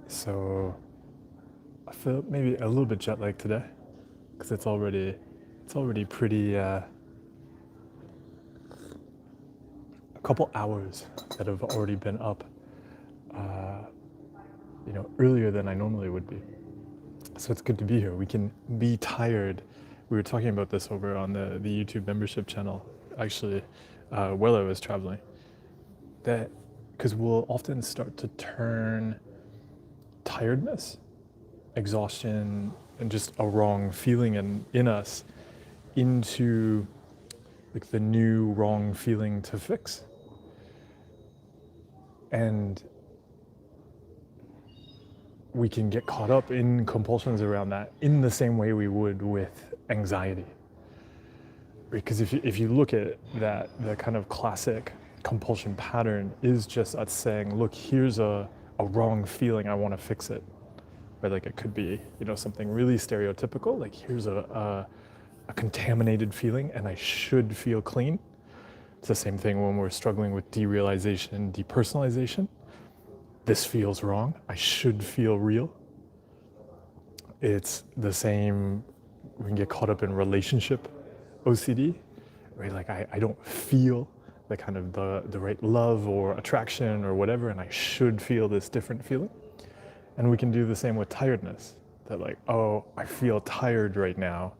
So I feel maybe a little bit jet lagged today because it's already pretty a couple hours that have already been up, earlier than I normally would be. So it's good to be here. We can be tired. We were talking about this over on the YouTube membership channel, actually, while I was traveling. That because we'll often start to turn tiredness, exhaustion, and just a wrong feeling in us into like the new wrong feeling to fix. And we can get caught up in compulsions around that in the same way we would with anxiety. Because if you look at that, the kind of classic compulsion pattern is just us saying, look, here's a wrong feeling, I want to fix it. Right? Like it could be, something really stereotypical, like here's a contaminated feeling and I should feel clean. It's the same thing when we're struggling with derealization, depersonalization. This feels wrong, I should feel real. It's the same, we can get caught up in relationship OCD, right? Like I don't feel the kind of the right love or attraction or whatever, and I should feel this different feeling. And we can do the same with tiredness, that like, oh, I feel tired right now.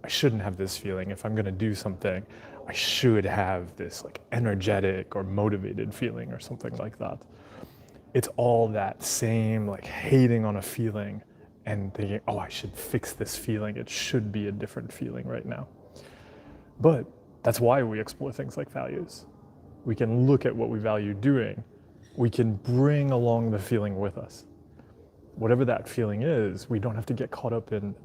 I shouldn't have this feeling. If I'm gonna do something, I should have this like energetic or motivated feeling or something like that. It's all that same like hating on a feeling and thinking, oh, I should fix this feeling. It should be a different feeling right now. But that's why we explore things like values. We can look at what we value doing. We can bring along the feeling with us. Whatever that feeling is, we don't have to get caught up in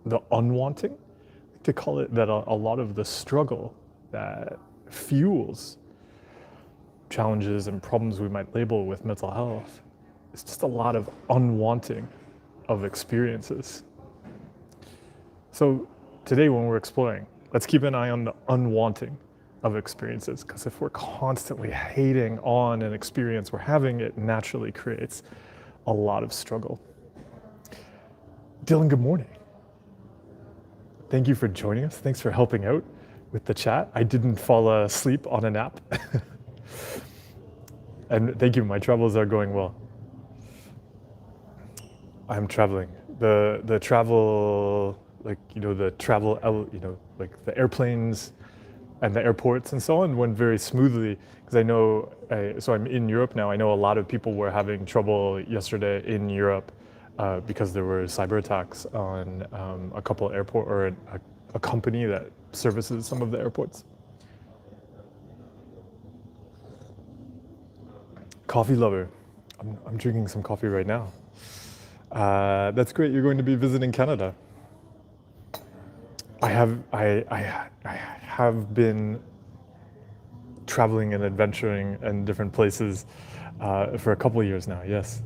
the unwanting. I like to call it that a lot of the struggle that fuels challenges and problems we might label with mental health is just a lot of unwanting of experiences. So today when we're exploring, let's keep an eye on the unwanting of experiences, because if we're constantly hating on an experience we're having, it naturally creates a lot of struggle. Dylan, good morning. Thank you for joining us. Thanks for helping out with the chat. I didn't fall asleep on a nap. And thank you, my travels are going well. I'm traveling. The travel, like, the travel, like the airplanes and the airports and so on went very smoothly, because I know, so I'm in Europe now. I know a lot of people were having trouble yesterday in Europe because there were cyber attacks on a couple airport, or a company that services some of the airports. Coffee lover. I'm drinking some coffee right now. That's great. You're going to be visiting Canada. I have been traveling and adventuring in different places for a couple of years now. Yes.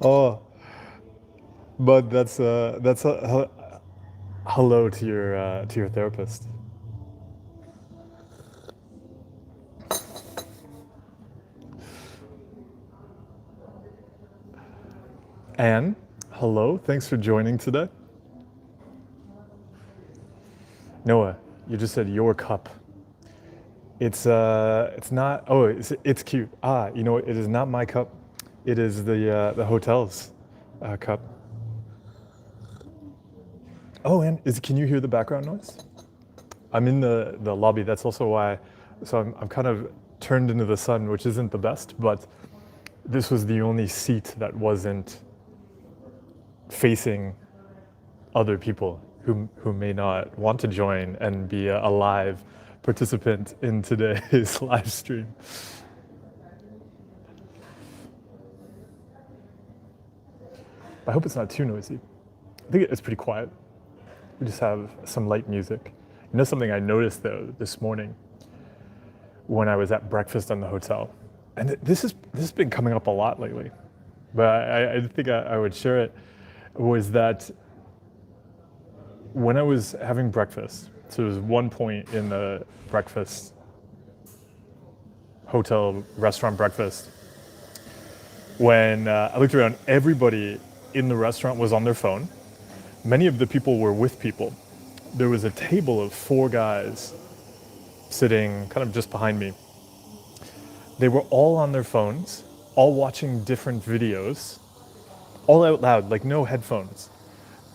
Oh, but that's a hello to your therapist. Anne, hello. Thanks for joining today. Noah, you just said your cup. It's not. Oh, it's cute. It is not my cup. It is the hotel's cup. Oh, and can you hear the background noise? I'm in the lobby. That's also why. So I'm kind of turned into the sun, which isn't the best, but this was the only seat that wasn't facing other people who may not want to join and be a live participant in today's live stream. I hope it's not too noisy. I think it's pretty quiet. We just have some light music. Something I noticed though this morning when I was at breakfast in the hotel, and this has been coming up a lot lately, but I think I would share it, was that when I was having breakfast, so there was one point in the breakfast, hotel, restaurant breakfast, when I looked around, everybody in the restaurant was on their phone. Many of the people were with people. There was a table of 4 guys sitting kind of just behind me. They were all on their phones, all watching different videos, all out loud, like no headphones.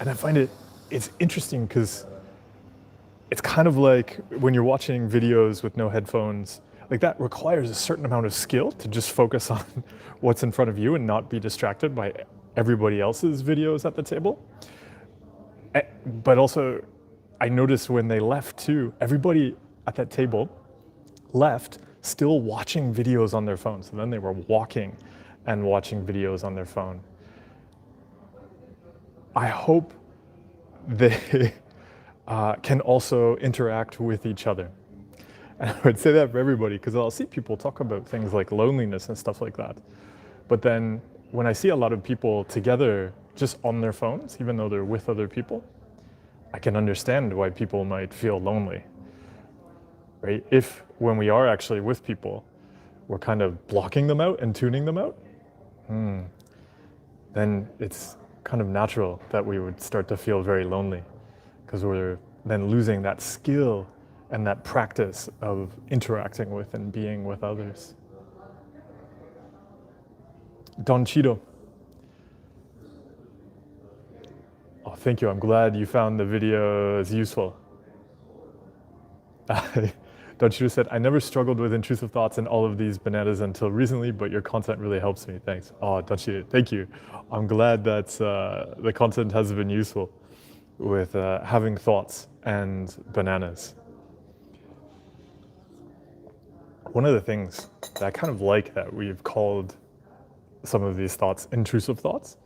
And I find it's interesting because it's kind of like when you're watching videos with no headphones, like that requires a certain amount of skill to just focus on what's in front of you and not be distracted by everybody else's videos at the table. But also, I noticed when they left too, everybody at that table left still watching videos on their phone. So then they were walking and watching videos on their phone. I hope they can also interact with each other. And I would say that for everybody, because I'll see people talk about things like loneliness and stuff like that. But then when I see a lot of people together just on their phones, even though they're with other people, I can understand why people might feel lonely, right? If when we are actually with people, we're kind of blocking them out and tuning them out, then it's kind of natural that we would start to feel very lonely because we're then losing that skill and that practice of interacting with and being with others. Don Cheeto. Oh, thank you. I'm glad you found the videos useful. Don Cheeto said, I never struggled with intrusive thoughts and all of these bananas until recently, but your content really helps me. Thanks. Oh, Don Cheeto, thank you. I'm glad that the content has been useful with having thoughts and bananas. One of the things that I kind of like that we've called some of these thoughts intrusive thoughts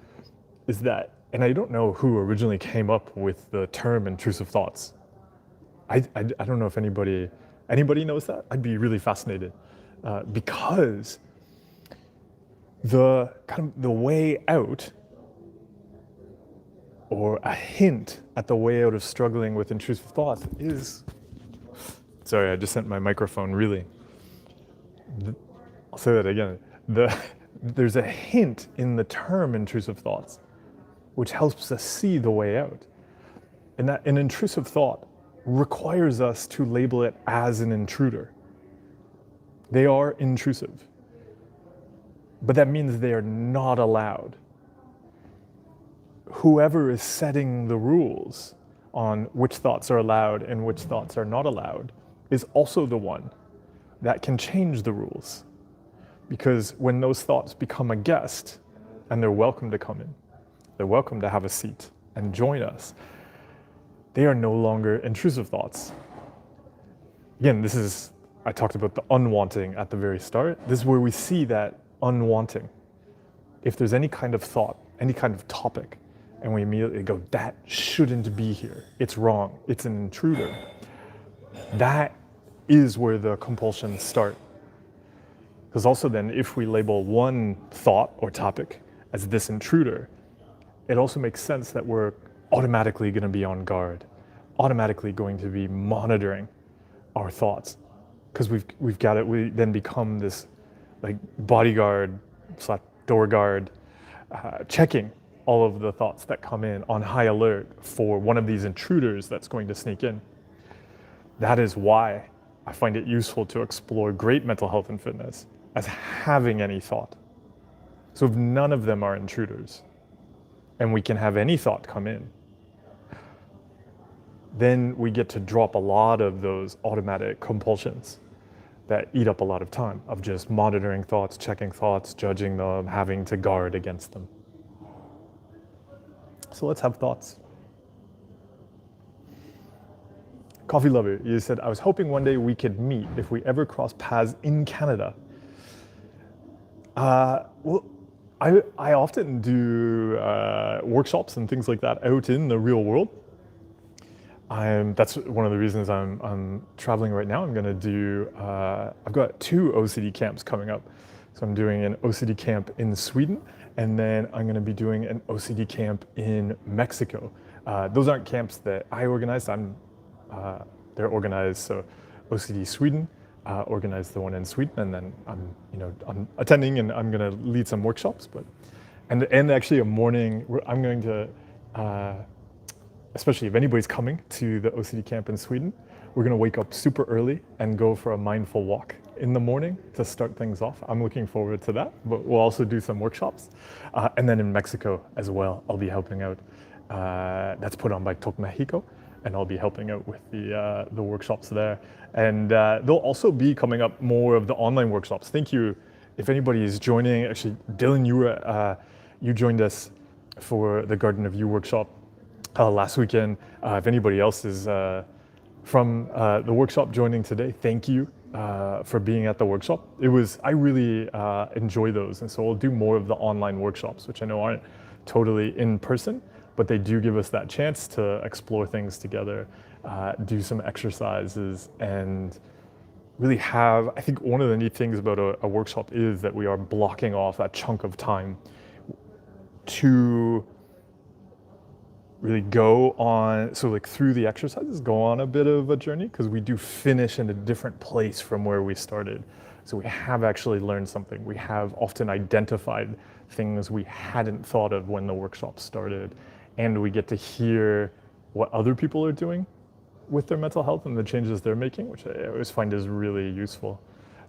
is that, and I don't know who originally came up with the term intrusive thoughts. I don't know if anybody knows that. I'd be really fascinated because the way out, or a hint at the way out of struggling with intrusive thoughts is, sorry, I just sent my microphone really. I'll say that again. There's a hint in the term intrusive thoughts, which helps us see the way out. And that an intrusive thought requires us to label it as an intruder. They are intrusive, but that means they are not allowed. Whoever is setting the rules on which thoughts are allowed and which thoughts are not allowed is also the one that can change the rules. Because when those thoughts become a guest and they're welcome to come in, they're welcome to have a seat and join us, they are no longer intrusive thoughts. Again, I talked about the unwanting at the very start. This is where we see that unwanting. If there's any kind of thought, any kind of topic, and we immediately go, that shouldn't be here, it's wrong, it's an intruder, that is where the compulsions start. Because also then, if we label one thought or topic as this intruder, it also makes sense that we're automatically going to be on guard, automatically going to be monitoring our thoughts, because we then become this like bodyguard / door guard, checking all of the thoughts that come in on high alert for one of these intruders that's going to sneak in. That is why I find it useful to explore great mental health and fitness as having any thought. So if none of them are intruders, and we can have any thought come in, then we get to drop a lot of those automatic compulsions that eat up a lot of time of just monitoring thoughts, checking thoughts, judging them, having to guard against them. So let's have thoughts. Coffee Lover, you said, I was hoping one day we could meet if we ever cross paths in Canada. Well, I often do workshops and things like that out in the real world. That's one of the reasons I'm traveling right now. I'm going to do, I've got 2 OCD camps coming up. So I'm doing an OCD camp in Sweden, and then I'm going to be doing an OCD camp in Mexico, Those aren't camps that I organized. They're organized. So OCD Sweden organized the one in Sweden, and then I'm attending, and I'm going to lead some workshops. And actually a morning, I'm going to, especially if anybody's coming to the OCD camp in Sweden, we're going to wake up super early and go for a mindful walk in the morning to start things off. I'm looking forward to that, but we'll also do some workshops. And then in Mexico as well, I'll be helping out. That's put on by Toc Mexico, and I'll be helping out with the workshops there. And there'll also be coming up more of the online workshops. Thank you. If anybody is joining, actually, Dylan, you joined us for the Garden of You workshop last weekend. If anybody else is from the workshop joining today, thank you for being at the workshop. I really enjoy those, and so we'll do more of the online workshops, which I know aren't totally in person, but they do give us that chance to explore things together, do some exercises, and really have, I think one of the neat things about a workshop is that we are blocking off that chunk of time to really go on, so like through the exercises, go on a bit of a journey, because we do finish in a different place from where we started. So we have actually learned something. We have often identified things we hadn't thought of when the workshop started, and we get to hear what other people are doing with their mental health and the changes they're making, which I always find is really useful.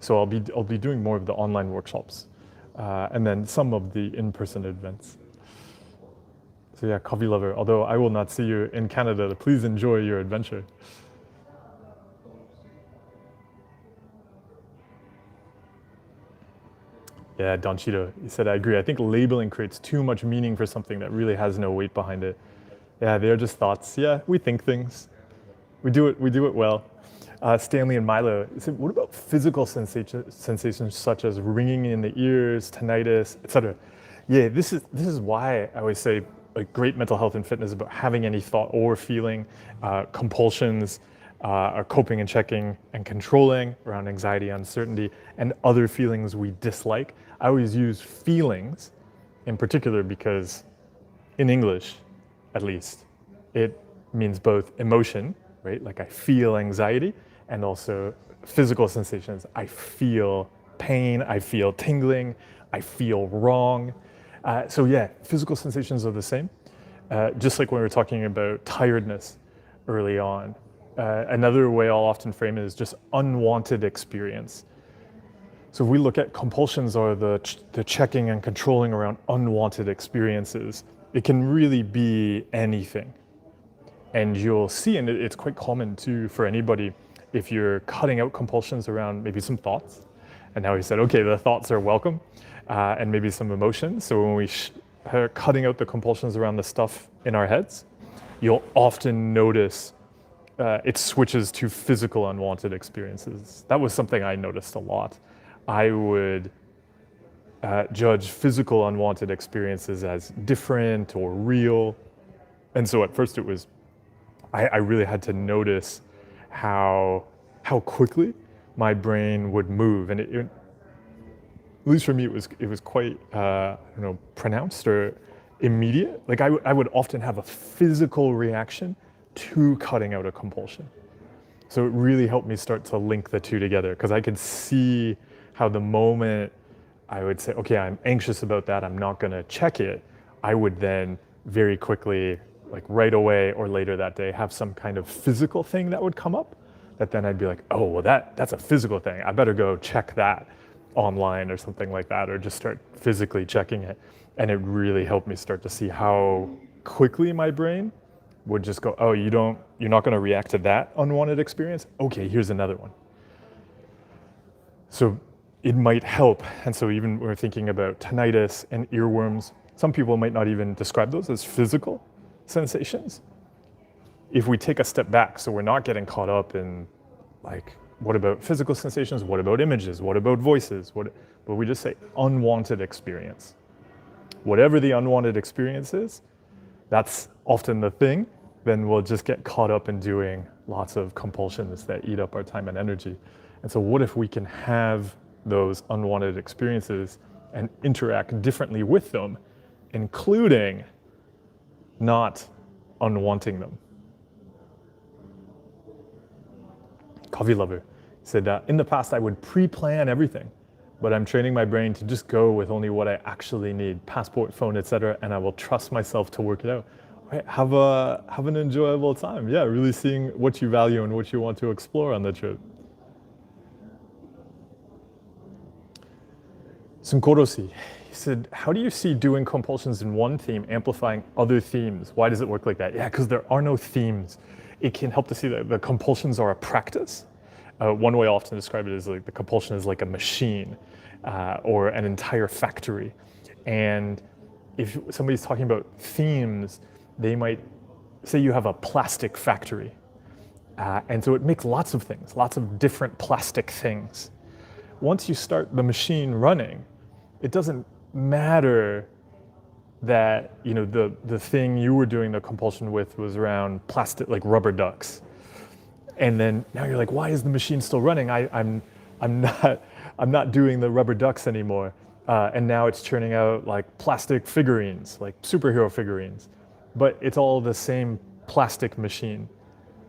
So I'll be doing more of the online workshops, and then some of the in-person events. So yeah, coffee lover, although I will not see you in Canada, please enjoy your adventure. Yeah, Don Cheeto, he said, I agree. I think labeling creates too much meaning for something that really has no weight behind it. Yeah, they're just thoughts. Yeah, we think things. We do it well. Stanley and Milo said, what about physical sensations such as ringing in the ears, tinnitus, etc.? Yeah, this is why I always say like great mental health and fitness is about having any thought or feeling, compulsions, are coping and checking and controlling around anxiety, uncertainty, and other feelings we dislike. I always use feelings in particular because in English, at least, it means both emotion, right? Like I feel anxiety, and also physical sensations. I feel pain, I feel tingling, I feel wrong. So yeah, physical sensations are the same. Just like when we were talking about tiredness early on. Another way I'll often frame it is just unwanted experience. So if we look at compulsions or the checking and controlling around unwanted experiences, it can really be anything. And you'll see, and it's quite common too for anybody, if you're cutting out compulsions around maybe some thoughts, and now he said, okay, the thoughts are welcome, and maybe some emotions. So when we are cutting out the compulsions around the stuff in our heads, you'll often notice it switches to physical unwanted experiences. That was something I noticed a lot. I would judge physical unwanted experiences as different or real. And so at first it was, I really had to notice how quickly my brain would move. And at least for me, it was quite pronounced or immediate. Like I would often have a physical reaction to cutting out a compulsion. So it really helped me start to link the two together, because I could see how the moment I would say, okay, I'm anxious about that, I'm not gonna check it, I would then very quickly, like right away or later that day, have some kind of physical thing that would come up, that then I'd be like, oh, well that's a physical thing, I better go check that online or something like that, or just start physically checking it. And it really helped me start to see how quickly my brain would just go, oh, you're not gonna react to that unwanted experience? Okay, here's another one. So it might help. And so even when we're thinking about tinnitus and earworms, some people might not even describe those as physical sensations. If we take a step back, so we're not getting caught up in like, what about physical sensations? What about images? What about voices? But we just say unwanted experience. Whatever the unwanted experience is, that's often the thing. Then we'll just get caught up in doing lots of compulsions that eat up our time and energy. And so what if we can have those unwanted experiences and interact differently with them, including not unwanting them. Coffee lover said, in the past I would pre-plan everything, but I'm training my brain to just go with only what I actually need, passport, phone, etc., and I will trust myself to work it out. Right? Have an enjoyable time. Yeah, really seeing what you value and what you want to explore on the trip. Sunkorosi, he said, how do you see doing compulsions in one theme amplifying other themes? Why does it work like that? Yeah, because there are no themes. It can help to see that the compulsions are a practice. One way I often describe it is like the compulsion is like a machine or an entire factory. And if somebody's talking about themes, they might say you have a plastic factory. And so it makes lots of things, lots of different plastic things. Once you start the machine running, it doesn't matter that the thing you were doing the compulsion with was around plastic, like rubber ducks, and then now you're like, why is the machine still running? I'm not doing the rubber ducks anymore, and now it's churning out like plastic figurines, like superhero figurines, but it's all the same plastic machine,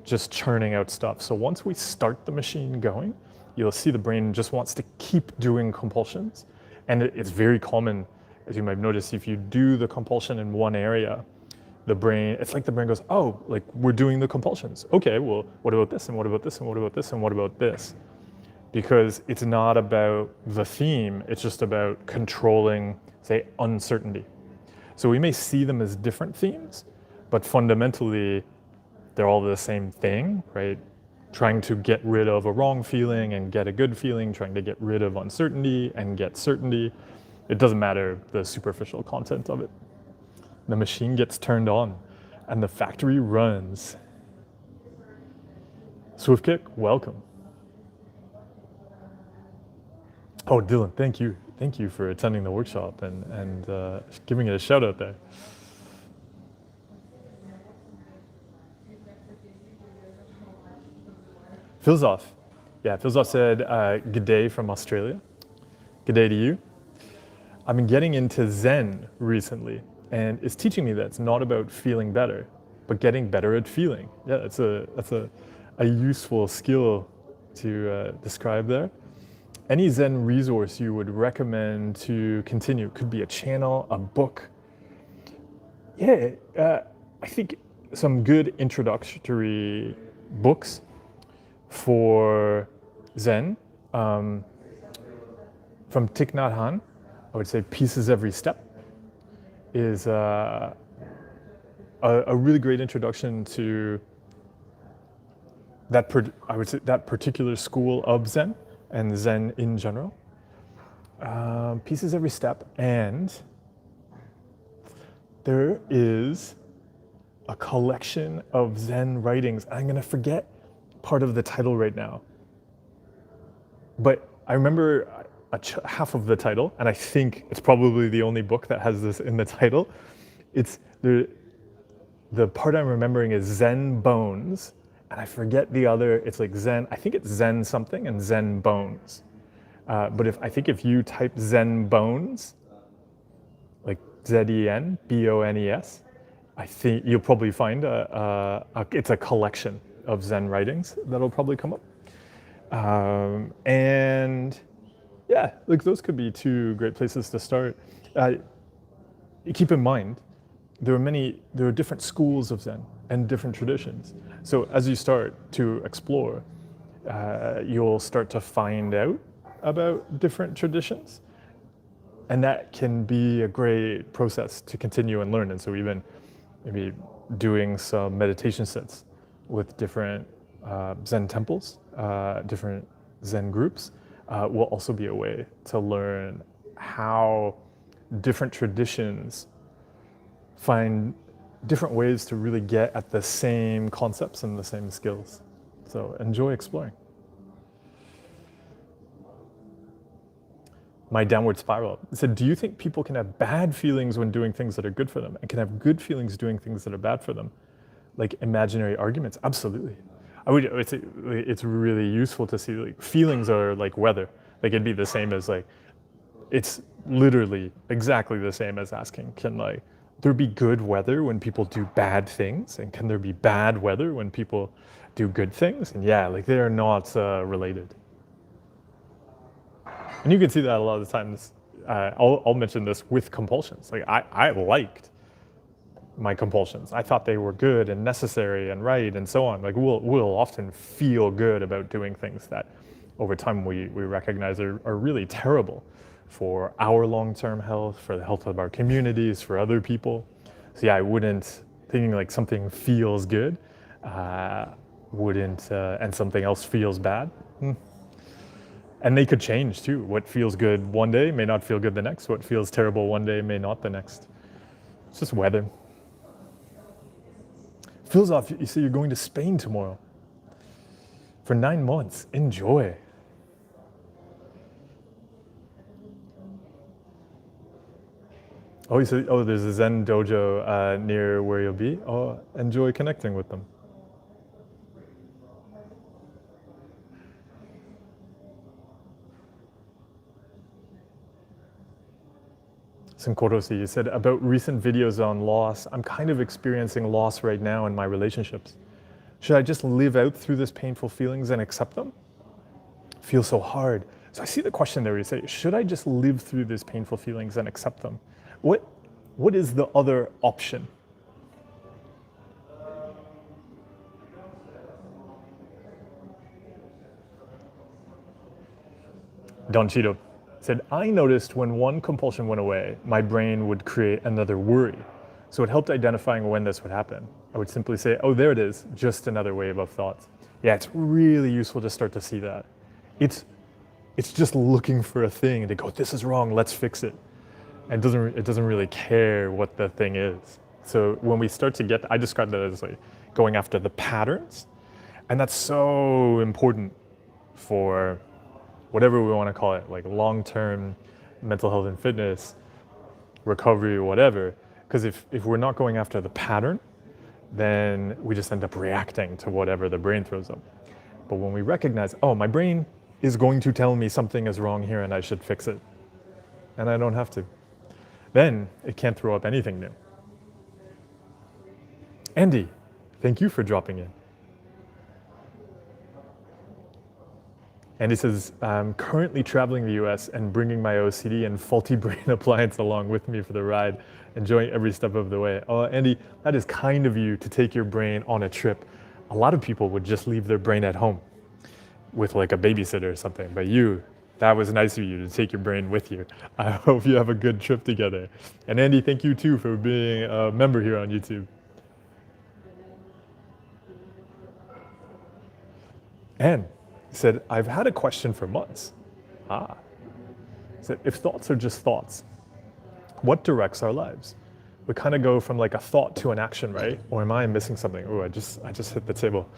just churning out stuff. So once we start the machine going, you'll see the brain just wants to keep doing compulsions. And it's very common, as you might notice, if you do the compulsion in one area, it's like the brain goes, oh, like we're doing the compulsions. Okay, well, what about this? And what about this? And what about this? And what about this? Because it's not about the theme, it's just about controlling, say, uncertainty. So we may see them as different themes, but fundamentally, they're all the same thing, right? Trying to get rid of a wrong feeling and get a good feeling, trying to get rid of uncertainty and get certainty. It doesn't matter the superficial content of it. The machine gets turned on and the factory runs. Swift Kick, welcome. Oh, Dylan, thank you. Thank you for attending the workshop and giving it a shout out there. Philzoff. Yeah, Philzoff said, good day from Australia. Good day to you. I've been getting into Zen recently, and it's teaching me that it's not about feeling better, but getting better at feeling. Yeah, that's a useful skill to describe there. Any Zen resource you would recommend to continue? Could be a channel, a book. Yeah, I think some good introductory books for Zen, from Thich Nhat Hanh, I would say Pieces Every Step is a really great introduction to that particular school of Zen and Zen in general. Pieces Every Step, and there is a collection of Zen writings. I'm gonna forget part of the title right now, but I remember half of the title, and I think it's probably the only book that has this in the title. It's the part I'm remembering is Zen Bones, and I forget the other. It's like Zen. I think it's Zen something and Zen Bones. But if you type Zen Bones, like ZenBones, I think you'll probably find it's a collection of Zen writings that'll probably come up. And yeah, like those could be two great places to start. Keep in mind, there are different schools of Zen and different traditions. So as you start to explore, you'll start to find out about different traditions. And that can be a great process to continue and learn. And so even maybe doing some meditation sets with different Zen temples, different Zen groups, will also be a way to learn how different traditions find different ways to really get at the same concepts and the same skills. So enjoy exploring. My downward spiral. It said, do you think people can have bad feelings when doing things that are good for them and can have good feelings doing things that are bad for them? Like imaginary arguments? Absolutely. It's really useful to see, like, feelings are like weather. Like it'd be the same as like, it's literally exactly the same as asking, can like there be good weather when people do bad things? And can there be bad weather when people do good things? And yeah, like they are not related. And you can see that a lot of the times. I'll mention this with compulsions. Like I liked my compulsions. I thought they were good and necessary and right and so on. Like we'll often feel good about doing things that over time we recognize are really terrible for our long-term health, for the health of our communities, for other people. So yeah, I wouldn't, thinking like something feels good, wouldn't, and something else feels bad. And they could change too. What feels good one day may not feel good the next. What feels terrible one day may not the next. It's just weather. Feels off, you say you're going to Spain tomorrow. For 9 months, enjoy. Oh, you said, oh, there's a Zen dojo near where you'll be. Oh, enjoy connecting with them. Sinkorosi, you said, about recent videos on loss, I'm kind of experiencing loss right now in my relationships. Should I just live out through this painful feelings and accept them? Feels so hard. So I see the question there, you say, should I just live through these painful feelings and accept them? What is the other option? Don Cheeto said, I noticed when one compulsion went away, my brain would create another worry. So it helped identifying when this would happen. I would simply say, oh, there it is, just another wave of thoughts. Yeah, it's really useful to start to see that. It's just looking for a thing and to go, this is wrong, let's fix it. And it doesn't really care what the thing is. So when we start to get, I describe that as like going after the patterns. And that's so important for whatever we want to call it, like long-term mental health and fitness, recovery or whatever. Because if we're not going after the pattern, then we just end up reacting to whatever the brain throws up. But when we recognize, oh, my brain is going to tell me something is wrong here and I should fix it, and I don't have to, then it can't throw up anything new. Andy, thank you for dropping in. Andy says, I'm currently traveling the US and bringing my OCD and faulty brain appliance along with me for the ride, enjoying every step of the way. Oh, Andy, that is kind of you to take your brain on a trip. A lot of people would just leave their brain at home with like a babysitter or something, but you, that was nice of you to take your brain with you. I hope you have a good trip together. And Andy, thank you too for being a member here on YouTube. And he said, I've had a question for months. He said, if thoughts are just thoughts, what directs our lives? We kind of go from like a thought to an action, right? Or am I missing something? Oh, I just hit the table.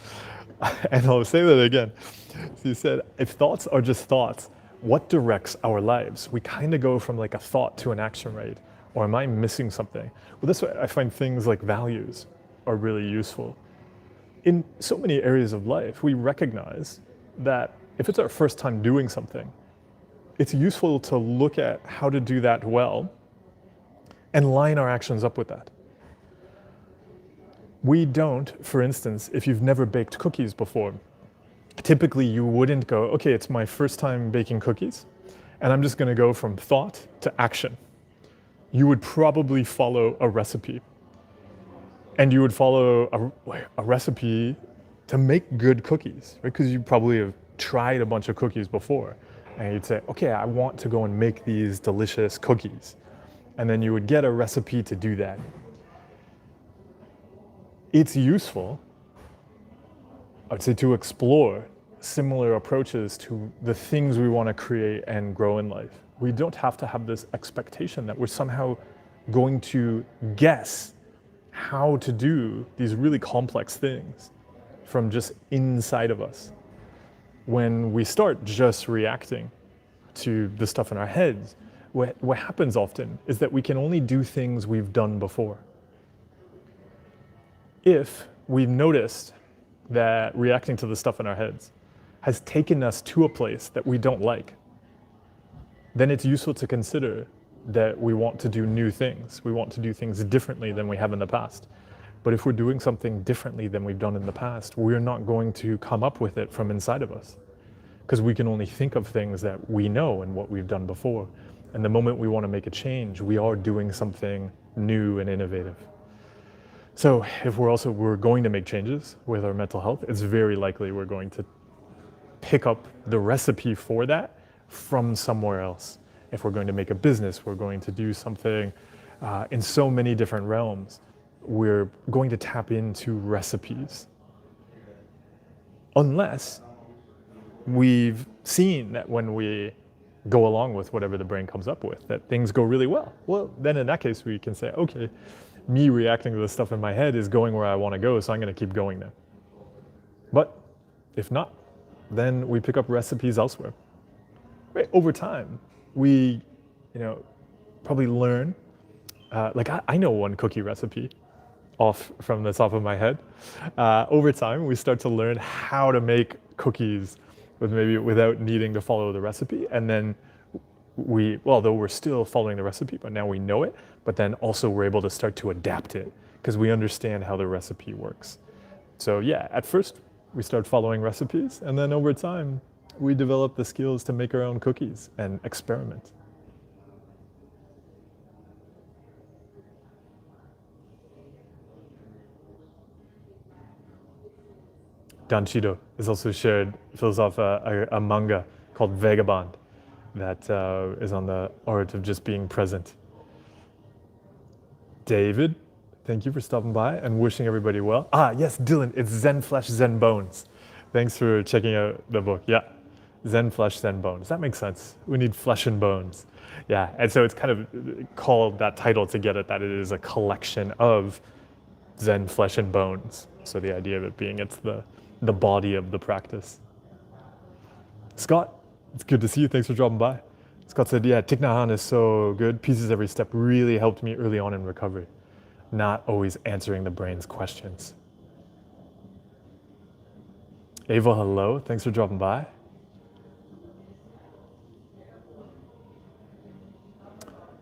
And I'll say that again. So he said, if thoughts are just thoughts, what directs our lives? We kind of go from like a thought to an action, right? Or am I missing something? Well, that's why I find things like values are really useful. In so many areas of life, we recognize that if it's our first time doing something, it's useful to look at how to do that well and line our actions up with that. We don't, for instance, if you've never baked cookies before, typically you wouldn't go, okay, it's my first time baking cookies, and I'm just gonna go from thought to action. You would probably follow a recipe. And you would follow a recipe to make good cookies, right? Because you probably have tried a bunch of cookies before. And you'd say, okay, I want to go and make these delicious cookies. And then you would get a recipe to do that. It's useful, I'd say, to explore similar approaches to the things we want to create and grow in life. We don't have to have this expectation that we're somehow going to guess how to do these really complex things from just inside of us. When we start just reacting to the stuff in our heads, what happens often is that we can only do things we've done before. If we've noticed that reacting to the stuff in our heads has taken us to a place that we don't like, then it's useful to consider that we want to do new things. We want to do things differently than we have in the past. But if we're doing something differently than we've done in the past, we're not going to come up with it from inside of us, because we can only think of things that we know and what we've done before. And the moment we want to make a change, we are doing something new and innovative. So if we're going to make changes with our mental health, it's very likely we're going to pick up the recipe for that from somewhere else. If we're going to make a business, we're going to do something in so many different realms, we're going to tap into recipes. Unless we've seen that when we go along with whatever the brain comes up with, that things go really well. Well, then in that case, we can say, okay, me reacting to the stuff in my head is going where I want to go, so I'm going to keep going there. But if not, then we pick up recipes elsewhere. Right? Over time, we, probably learn. I know one cookie recipe off from the top of my head. Over time, we start to learn how to make cookies without needing to follow the recipe, and then though we're still following the recipe, but now we know it, but then also we're able to start to adapt it because we understand how the recipe works. So yeah, at first we start following recipes, and then over time we develop the skills to make our own cookies and experiment. Danchido has also fills off a manga called Vagabond that is on the art of just being present. David, thank you for stopping by and wishing everybody well. Yes, Dylan, it's Zen Flesh, Zen Bones. Thanks for checking out the book. Yeah, Zen Flesh, Zen Bones. That makes sense. We need flesh and bones. Yeah, and so it's kind of called that title to get at that it is a collection of Zen flesh and bones. So the idea of it being it's the body of the practice. Scott, it's good to see you. Thanks for dropping by. Scott said, yeah, Thich Nhat Hanh is so good. Pieces every step really helped me early on in recovery. Not always answering the brain's questions. Ava, hello. Thanks for dropping by.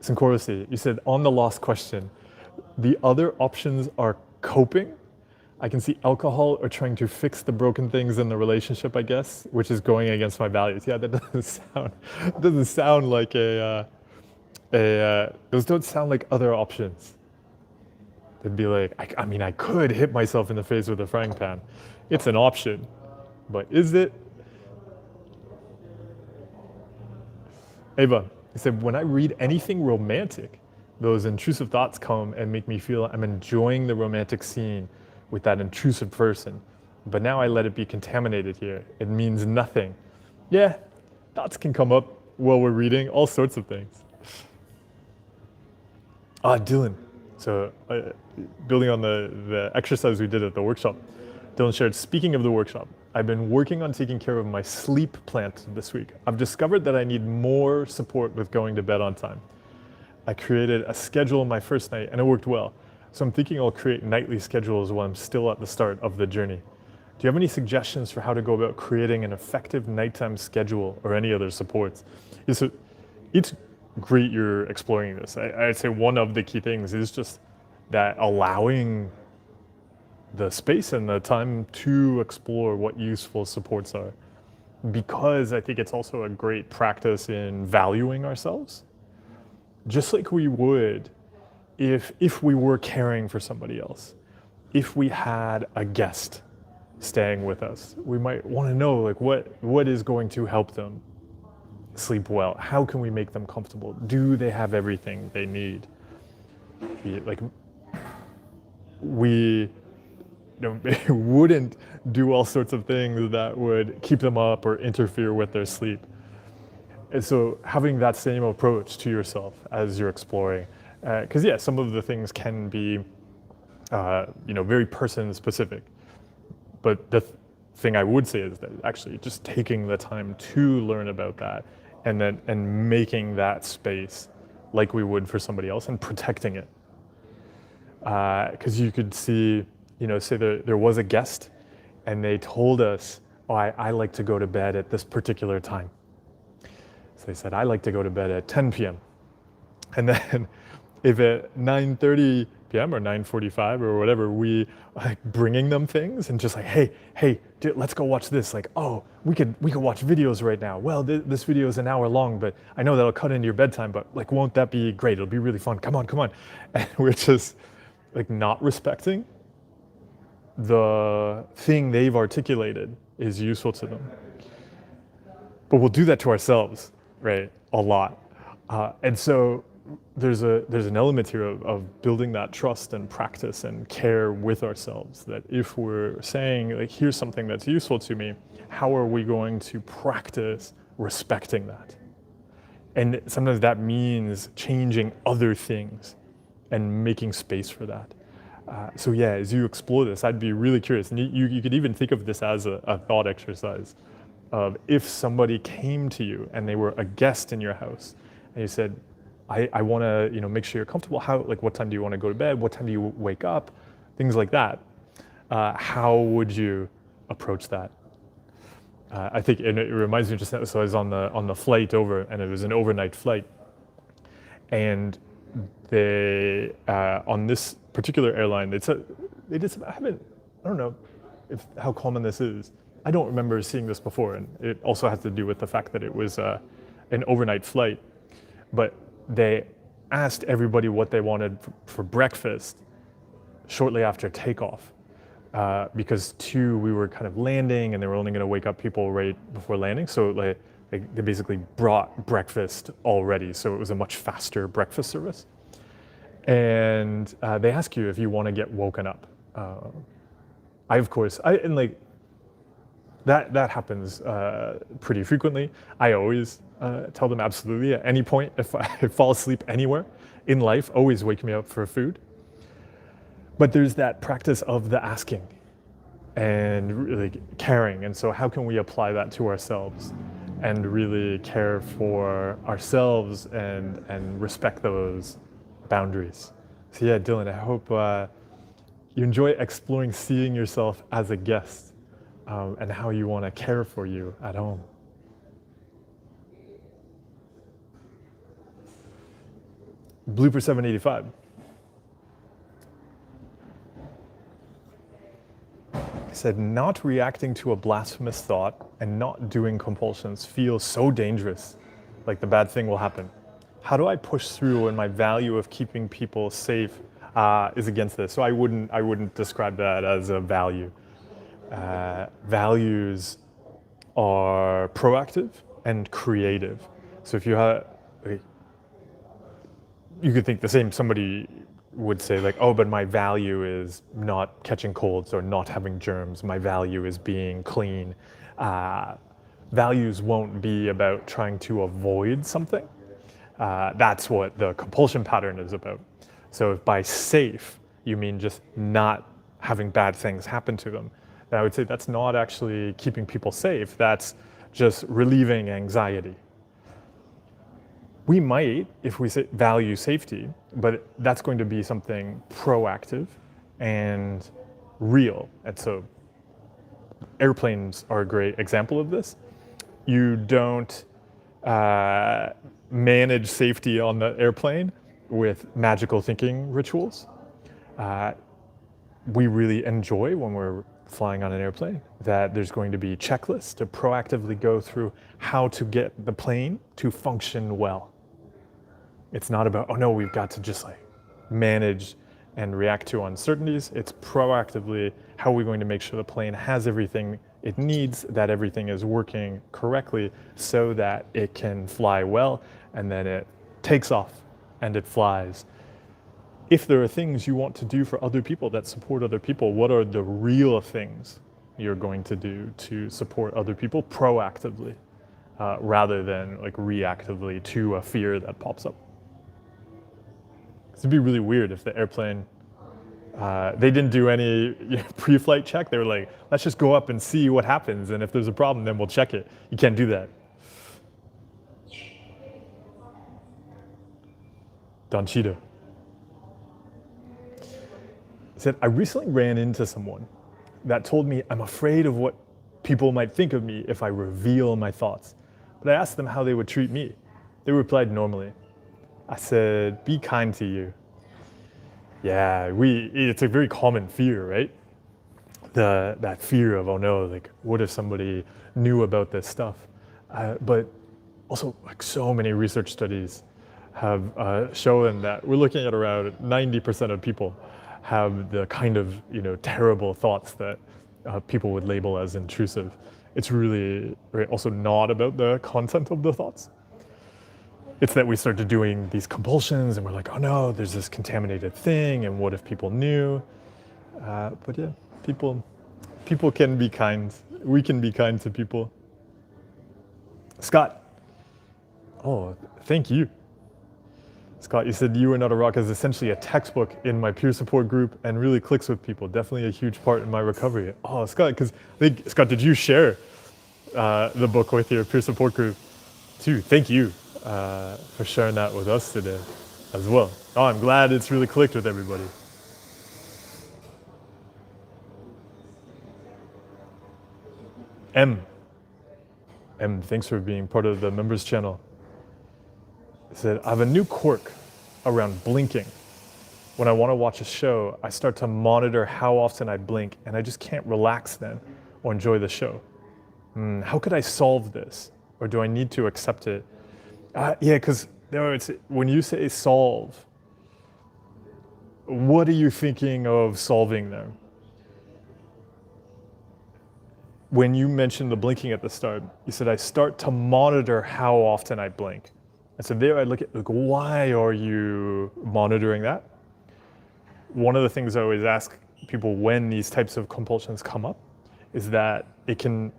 Syncorousy, you said on the lost question, the other options are coping. I can see alcohol or trying to fix the broken things in the relationship, I guess, which is going against my values. Yeah, that doesn't sound like those don't sound like other options. They'd be like, I could hit myself in the face with a frying pan. It's an option, but is it? Ava, he said, when I read anything romantic, those intrusive thoughts come and make me feel I'm enjoying the romantic scene with that intrusive person. But now I let it be contaminated here. It means nothing. Yeah, thoughts can come up while we're reading, all sorts of things. Dylan. So building on the exercise we did at the workshop, Dylan shared, speaking of the workshop, I've been working on taking care of my sleep plant this week. I've discovered that I need more support with going to bed on time. I created a schedule my first night and it worked well. So I'm thinking I'll create nightly schedules while I'm still at the start of the journey. Do you have any suggestions for how to go about creating an effective nighttime schedule or any other supports? It's great you're exploring this. I'd say one of the key things is just that allowing the space and the time to explore what useful supports are. Because I think it's also a great practice in valuing ourselves. Just like we would if we were caring for somebody else, if we had a guest staying with us, we might want to know like what is going to help them sleep well. How can we make them comfortable? Do they have everything they need? Like we wouldn't do all sorts of things that would keep them up or interfere with their sleep. And so having that same approach to yourself as you're exploring, because some of the things can be, very person specific. But the thing I would say is that actually just taking the time to learn about that, and making that space like we would for somebody else and protecting it. Because you could see, say there was a guest, and they told us, I like to go to bed at this particular time. So they said, I like to go to bed at 10 p.m. And then if at 9:30 p.m. or 9:45 or whatever, we like bringing them things and just like, hey, dude, let's go watch this. Like, oh, we could watch videos right now. Well, this video is an hour long, but I know that'll cut into your bedtime. But like, won't that be great? It'll be really fun. Come on. And we're just like not respecting the thing they've articulated is useful to them. But we'll do that to ourselves, right? A lot. And so there's an element here of building that trust and practice and care with ourselves, that if we're saying, like, here's something that's useful to me, how are we going to practice respecting that? And sometimes that means changing other things and making space for that. So yeah, as you explore this, I'd be really curious. And you could even think of this as a thought exercise of if somebody came to you and they were a guest in your house and you said, I want to make sure you're comfortable. What time do you want to go to bed? What time do you wake up? Things like that. How would you approach that? I think, and it reminds me just now, so I was on the flight over, and it was an overnight flight, and they on this particular airline, they did some, I don't know how common this is. I don't remember seeing this before, and it also has to do with the fact that it was an overnight flight. But they asked everybody what they wanted for breakfast shortly after takeoff, because we were kind of landing, and they were only going to wake up people right before landing. So they basically brought breakfast already, so it was a much faster breakfast service. And they ask you if you want to get woken up. That happens pretty frequently. I always tell them absolutely at any point. If I fall asleep anywhere in life, always wake me up for food. But there's that practice of the asking and really caring. And so how can we apply that to ourselves and really care for ourselves and respect those boundaries? So yeah, Dylan, I hope you enjoy exploring seeing yourself as a guest, and how you want to care for you at home. Blooper 785. He said, not reacting to a blasphemous thought and not doing compulsions feels so dangerous, like the bad thing will happen. How do I push through when my value of keeping people safe is against this? So I wouldn't describe that as a value. Values are proactive and creative. So if you have, you could think the same, somebody would say like, oh, but my value is not catching colds or not having germs. My value is being clean. Values won't be about trying to avoid something. That's what the compulsion pattern is about. So if by safe, you mean just not having bad things happen to them, then I would say that's not actually keeping people safe. That's just relieving anxiety. We might, if we value safety, but that's going to be something proactive and real. And so airplanes are a great example of this. You don't manage safety on the airplane with magical thinking rituals. We really enjoy when we're flying on an airplane that there's going to be checklists to proactively go through how to get the plane to function well. It's not about, oh no, we've got to just like manage and react to uncertainties. It's proactively, how are we going to make sure the plane has everything it needs, that everything is working correctly so that it can fly well, and then it takes off and it flies. If there are things you want to do for other people that support other people, what are the real things you're going to do to support other people proactively, rather than like reactively to a fear that pops up? It'd be really weird if the airplane, they didn't do any pre-flight check. They were like, let's just go up and see what happens, and if there's a problem, then we'll check it. You can't do that. Don Cheeto said, I recently ran into someone that told me I'm afraid of what people might think of me if I reveal my thoughts. But I asked them how they would treat me. They replied normally. I said, be kind to you. Yeah, it's a very common fear, right? That fear of, oh no, like what if somebody knew about this stuff? But also, like so many research studies have shown that we're looking at around 90% of people have the kind of terrible thoughts that people would label as intrusive. It's really also not about the content of the thoughts. It's that we started doing these compulsions and we're like, oh no, there's this contaminated thing, and what if people knew? But yeah, people can be kind. We can be kind to people. Scott, oh, thank you. Scott, you said You Are Not a Rock is essentially a textbook in my peer support group and really clicks with people. Definitely a huge part in my recovery. Oh, Scott, because I think, Scott, did you share the book with your peer support group too? Thank you for sharing that with us today as well. Oh, I'm glad it's really clicked with everybody. M, thanks for being part of the members channel. Said, I have a new quirk around blinking. When I want to watch a show, I start to monitor how often I blink, and I just can't relax then or enjoy the show. How could I solve this? Or do I need to accept it? Yeah, because when you say solve, what are you thinking of solving there? When you mentioned the blinking at the start, you said, I start to monitor how often I blink. And so there I look at, like, why are you monitoring that? One of the things I always ask people when these types of compulsions come up is that it can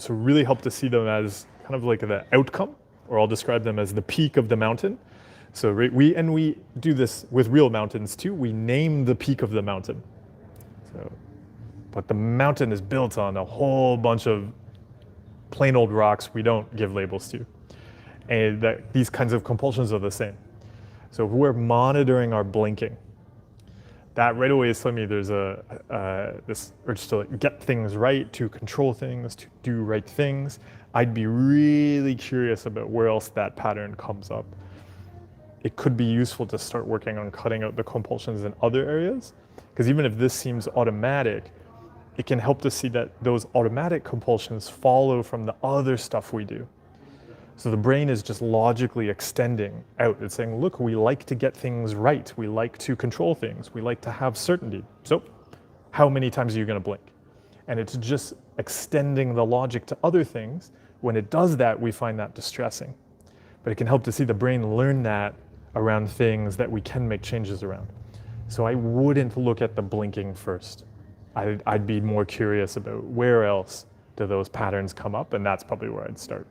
really help to see them as kind of like the outcome, or I'll describe them as the peak of the mountain. So we do this with real mountains too. We name the peak of the mountain. But the mountain is built on a whole bunch of plain old rocks we don't give labels to. And these kinds of compulsions are the same. So if we're monitoring our blinking, that right away is telling me there's this urge to get things right, to control things, to do right things. I'd be really curious about where else that pattern comes up. It could be useful to start working on cutting out the compulsions in other areas, because even if this seems automatic, it can help to see that those automatic compulsions follow from the other stuff we do. So the brain is just logically extending out. It's saying, look, we like to get things right. We like to control things. We like to have certainty. So how many times are you going to blink? And it's just extending the logic to other things. When it does that, we find that distressing. But it can help to see the brain learn that around things that we can make changes around. So I wouldn't look at the blinking first. I'd be more curious about where else do those patterns come up, and that's probably where I'd start.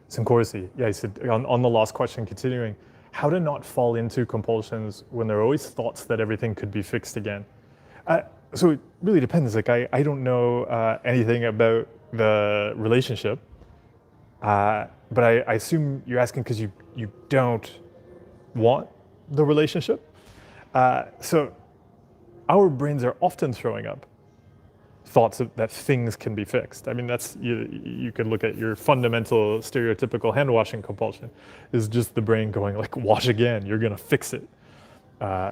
Synchoricity. Yeah, I said on the last question, continuing, how to not fall into compulsions when there are always thoughts that everything could be fixed again. So it really depends. Like I don't know anything about the relationship, but I assume you're asking because you don't want the relationship. So our brains are often throwing up thoughts that things can be fixed. I mean, that's you could look at your fundamental stereotypical hand washing compulsion is just the brain going like, wash again, you're gonna fix it.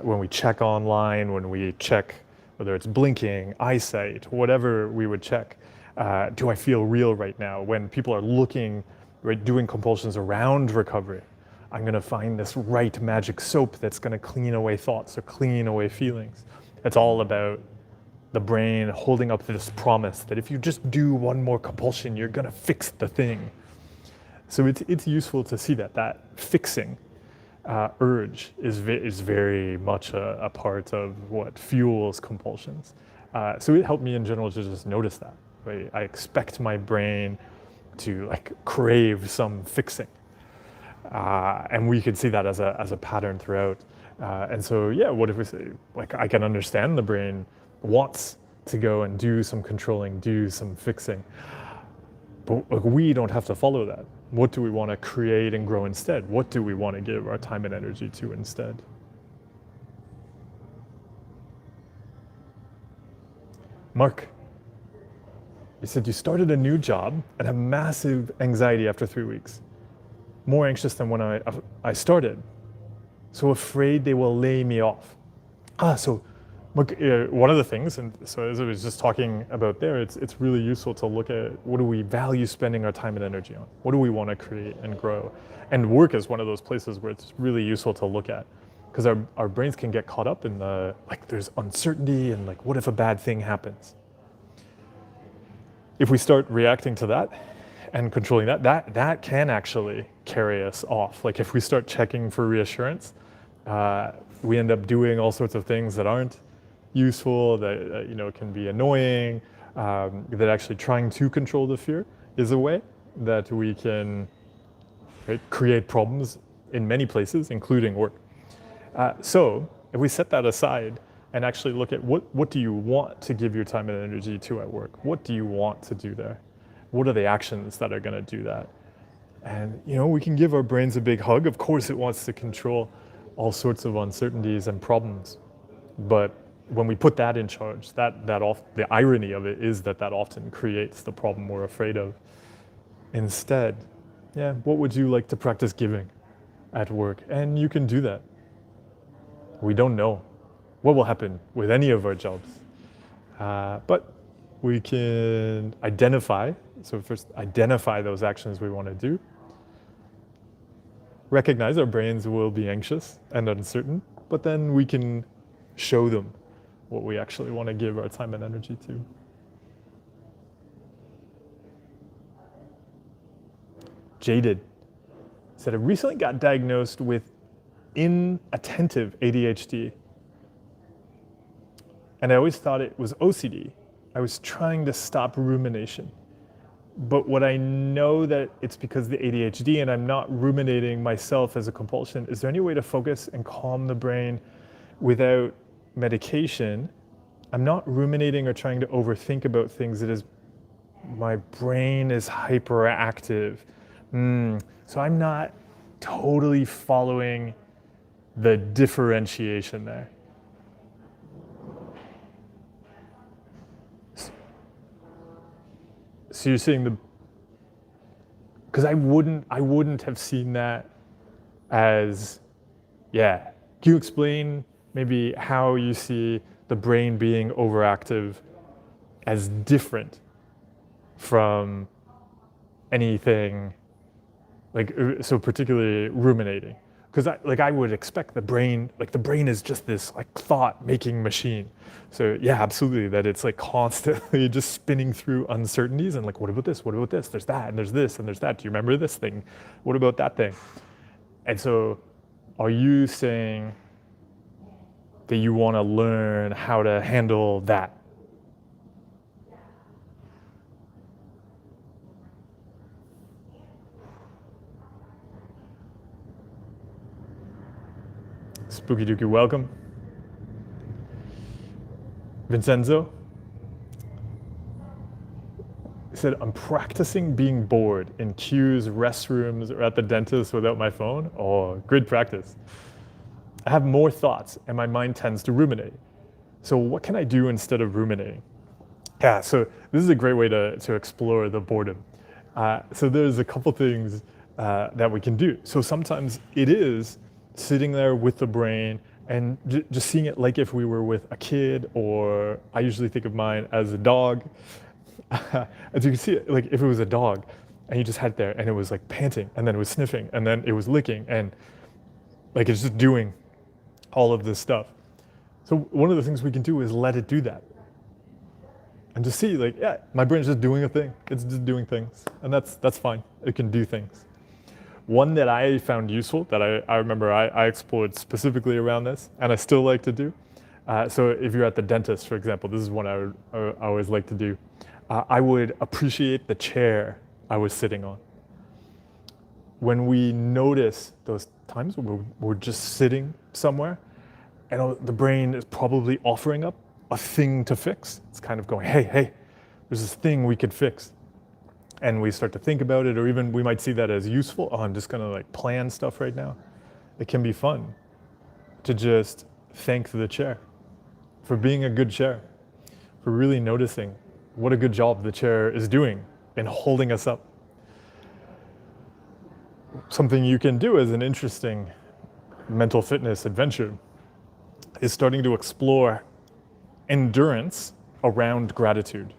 When we check online, when we check whether it's blinking, eyesight, whatever we would check, do I feel real right now? When people are looking, right, doing compulsions around recovery, I'm gonna find this right magic soap that's gonna clean away thoughts or clean away feelings. It's all about the brain holding up this promise that if you just do one more compulsion, you're gonna fix the thing. So it's useful to see that fixing urge is very much a part of what fuels compulsions. So it helped me in general to just notice that. Right? I expect my brain to like crave some fixing. And we could see that as a pattern throughout. And so, yeah, what if we say, like, I can understand the brain wants to go and do some controlling, do some fixing, but like, we don't have to follow that. What do we want to create and grow instead? What do we want to give our time and energy to instead? Mark, you said you started a new job and have massive anxiety after 3 weeks. More anxious than when I started. So afraid they will lay me off. So Mark, one of the things, and so as I was just talking about there, it's really useful to look at what do we value spending our time and energy on? What do we want to create and grow? And work is one of those places where it's really useful to look at, because our brains can get caught up in the, like, there's uncertainty and like, what if a bad thing happens? If we start reacting to that and controlling that can actually carry us off. Like if we start checking for reassurance, we end up doing all sorts of things that aren't useful, that can be annoying, that actually trying to control the fear is a way that we can, right, create problems in many places, including work. So if we set that aside and actually look at what do you want to give your time and energy to at work? What do you want to do there? What are the actions that are going to do that? And we can give our brains a big hug. Of course it wants to control all sorts of uncertainties and problems, but when we put that in charge, the irony of it is that often creates the problem we're afraid of. Instead, what would you like to practice giving at work? And you can do that. We don't know what will happen with any of our jobs, but we can identify. So first, identify those actions we want to do. Recognize our brains will be anxious and uncertain, but then we can show them what we actually want to give our time and energy to. Jaded said, I recently got diagnosed with inattentive ADHD. And I always thought it was OCD. I was trying to stop rumination. But what I know that it's because of the ADHD and I'm not ruminating myself as a compulsion. Is there any way to focus and calm the brain without medication? I'm not ruminating or trying to overthink about things. It is my brain is hyperactive. So I'm not totally following the differentiation there. So you're saying because I wouldn't have seen that as, Can you explain maybe how you see the brain being overactive as different from anything, so particularly ruminating? Because I would expect the brain is just this thought-making machine. So absolutely, that it's constantly just spinning through uncertainties and what about this? What about this? There's that and there's this and there's that. Do you remember this thing? What about that thing? And so are you saying that you want to learn how to handle that? Spooky Dookie, welcome. Vincenzo said, I'm practicing being bored in queues, restrooms, or at the dentist without my phone. Oh, good practice. I have more thoughts and my mind tends to ruminate. So what can I do instead of ruminating? So this is a great way to explore the boredom. So there's a couple things that we can do. So sometimes it is sitting there with the brain and just seeing it like if we were with a kid, or I usually think of mine as a dog. As you can see, if it was a dog and you just had it there and it was panting and then it was sniffing and then it was licking and it's just doing all of this stuff. So one of the things we can do is let it do that. And just see my brain's just doing a thing. It's just doing things. And that's fine. It can do things. One that I found useful, that I remember I explored specifically around this, and I still like to do. So if you're at the dentist, for example, this is one I always like to do. I would appreciate the chair I was sitting on. When we notice those times when we're just sitting somewhere, and the brain is probably offering up a thing to fix. It's kind of going, hey, there's this thing we could fix. And we start to think about it, or even we might see that as useful. Oh, I'm just gonna plan stuff right now. It can be fun to just thank the chair for being a good chair. for really noticing what a good job the chair is doing in holding us up. Something you can do as an interesting mental fitness adventure is starting to explore endurance around gratitude.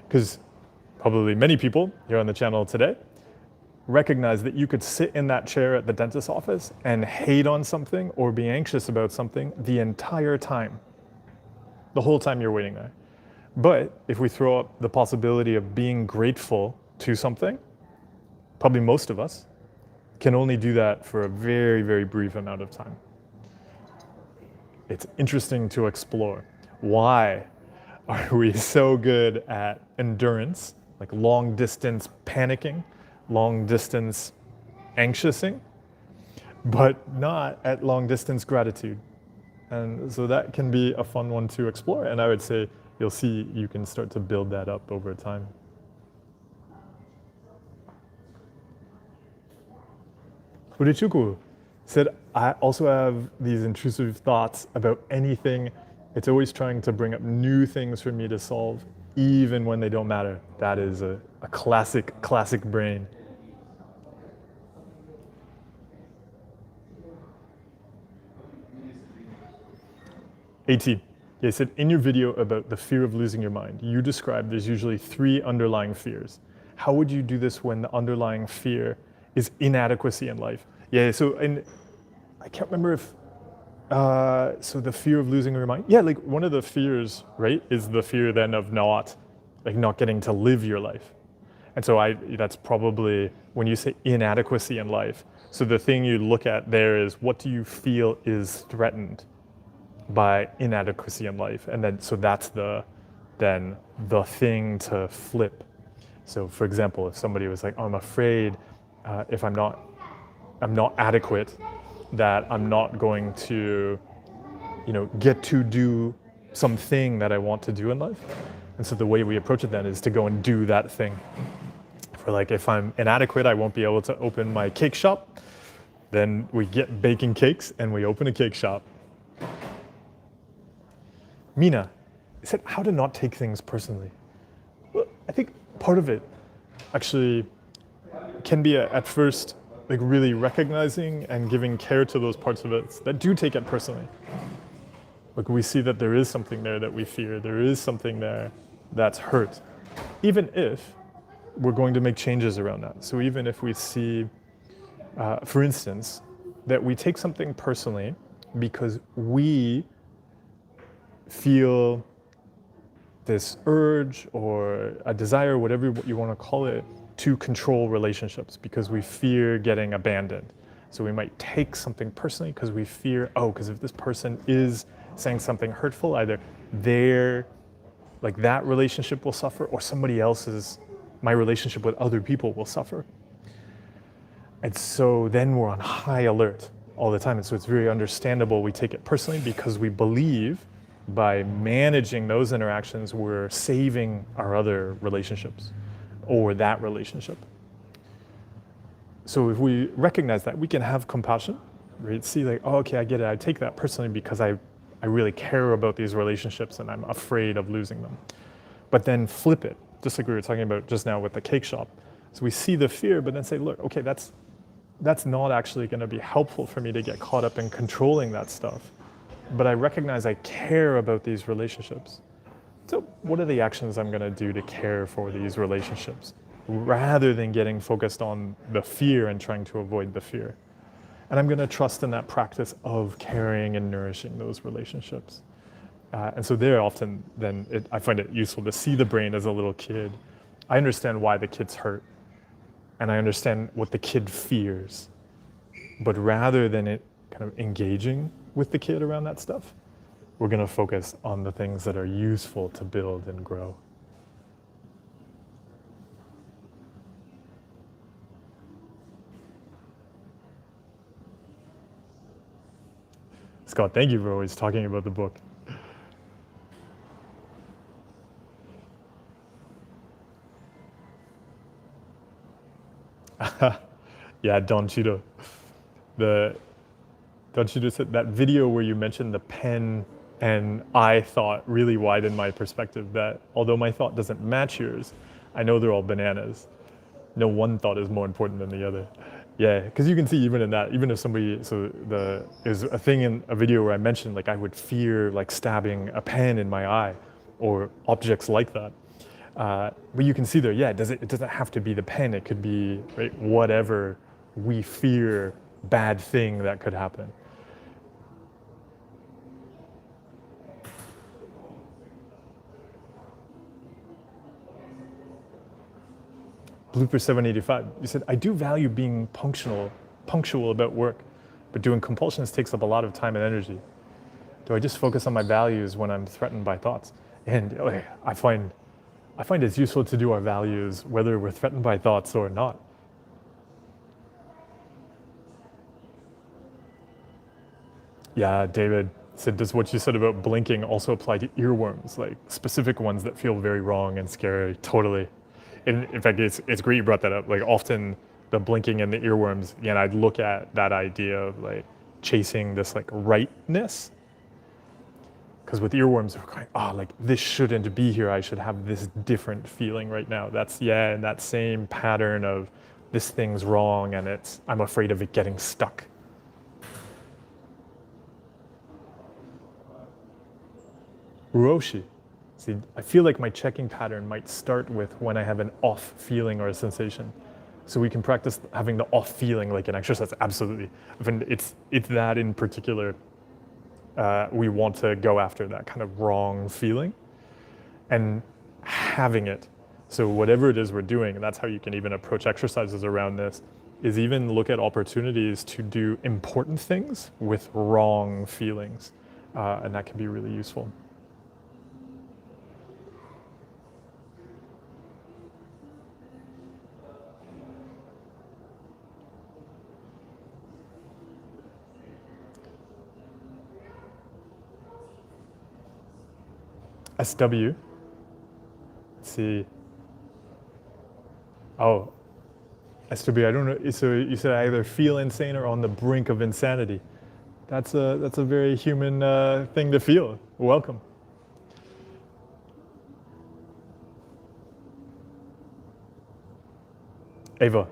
Because probably many people here on the channel today recognize that you could sit in that chair at the dentist's office and hate on something or be anxious about something the entire time, the whole time you're waiting there. But if we throw up the possibility of being grateful to something, probably most of us can only do that for a very, very brief amount of time. It's interesting to explore. Why are we so good at endurance, like long distance panicking, long distance anxiousing, but not at long distance gratitude? And so that can be a fun one to explore. And I would say you'll see you can start to build that up over time. Urichuku said, I also have these intrusive thoughts about anything. It's always trying to bring up new things for me to solve, even when they don't matter. That is a classic brain. AT, they said, in your video about the fear of losing your mind, you described there's usually 3 underlying fears. How would you do this when the underlying fear is inadequacy in life? Yeah, so I can't remember if, so the fear of losing your mind. Yeah, like one of the fears, right, is the fear then of not getting to live your life. And so that's probably when you say inadequacy in life. So the thing you look at there is, what do you feel is threatened by inadequacy in life? And then, so that's the thing to flip. So for example, if somebody was like, oh, I'm afraid if I'm not adequate, that I'm not going to, get to do something that I want to do in life. And so the way we approach it then is to go and do that thing. For like, if I'm inadequate, I won't be able to open my cake shop. Then we get baking cakes and we open a cake shop. Mina said, how to not take things personally. Well, I think part of it actually can be at first like really recognizing and giving care to those parts of it that do take it personally. Like we see that there is something there that we fear, there is something there that's hurt, even if we're going to make changes around that. So even if we see, for instance, that we take something personally because we feel this urge or a desire, whatever you want to call it, to control relationships because we fear getting abandoned. So we might take something personally because we fear, because if this person is saying something hurtful, either that relationship will suffer, or somebody else's, my relationship with other people will suffer. And so then we're on high alert all the time. And so it's very understandable we take it personally because we believe by managing those interactions, we're saving our other relationships or that relationship. So if we recognize that, we can have compassion, right? See like, okay, I get it. I take that personally because I really care about these relationships and I'm afraid of losing them. But then flip it, just like we were talking about just now with the cake shop. So we see the fear, but then say, look, okay, that's not actually going to be helpful for me to get caught up in controlling that stuff. But I recognize I care about these relationships. So what are the actions I'm going to do to care for these relationships rather than getting focused on the fear and trying to avoid the fear? And I'm going to trust in that practice of caring and nourishing those relationships. And so there often then I find it useful to see the brain as a little kid. I understand why the kid's hurt and I understand what the kid fears. But rather than it kind of engaging with the kid around that stuff, we're going to focus on the things that are useful to build and grow. Scott, thank you for always talking about the book. Yeah, Don Cheeto. Don Cheeto said that video where you mentioned the pen And I thought really widened my perspective that although my thought doesn't match yours, I know they're all bananas. No one thought is more important than the other. Yeah, because you can see even in that, even if somebody, so there's a thing in a video where I mentioned like I would fear like stabbing a pen in my eye or objects like that. But you can see there, yeah, it doesn't have to be the pen. It could be right, whatever we fear bad thing that could happen. Blooper 785, you said, I do value being punctual about work, but doing compulsions takes up a lot of time and energy. Do I just focus on my values when I'm threatened by thoughts? And I find it's useful to do our values whether we're threatened by thoughts or not. Yeah, David said, does what you said about blinking also apply to earworms, like specific ones that feel very wrong and scary? Totally. In fact, it's great you brought that up. Like often the blinking and the earworms, again, I'd look at that idea of like chasing this like rightness. Because with earworms, we're going, like this shouldn't be here. I should have this different feeling right now. That's, yeah, and that same pattern of this thing's wrong and I'm afraid of it getting stuck. Uroshi. See, I feel like my checking pattern might start with when I have an off feeling or a sensation. So we can practice having the off feeling like an exercise, absolutely. It's that in particular, we want to go after that kind of wrong feeling and having it. So whatever it is we're doing, and that's how you can even approach exercises around this, is even look at opportunities to do important things with wrong feelings. And that can be really useful. SW. Let's see. Oh, SW. I don't know. So you said I either feel insane or on the brink of insanity. That's a very human thing to feel. Welcome. Ava.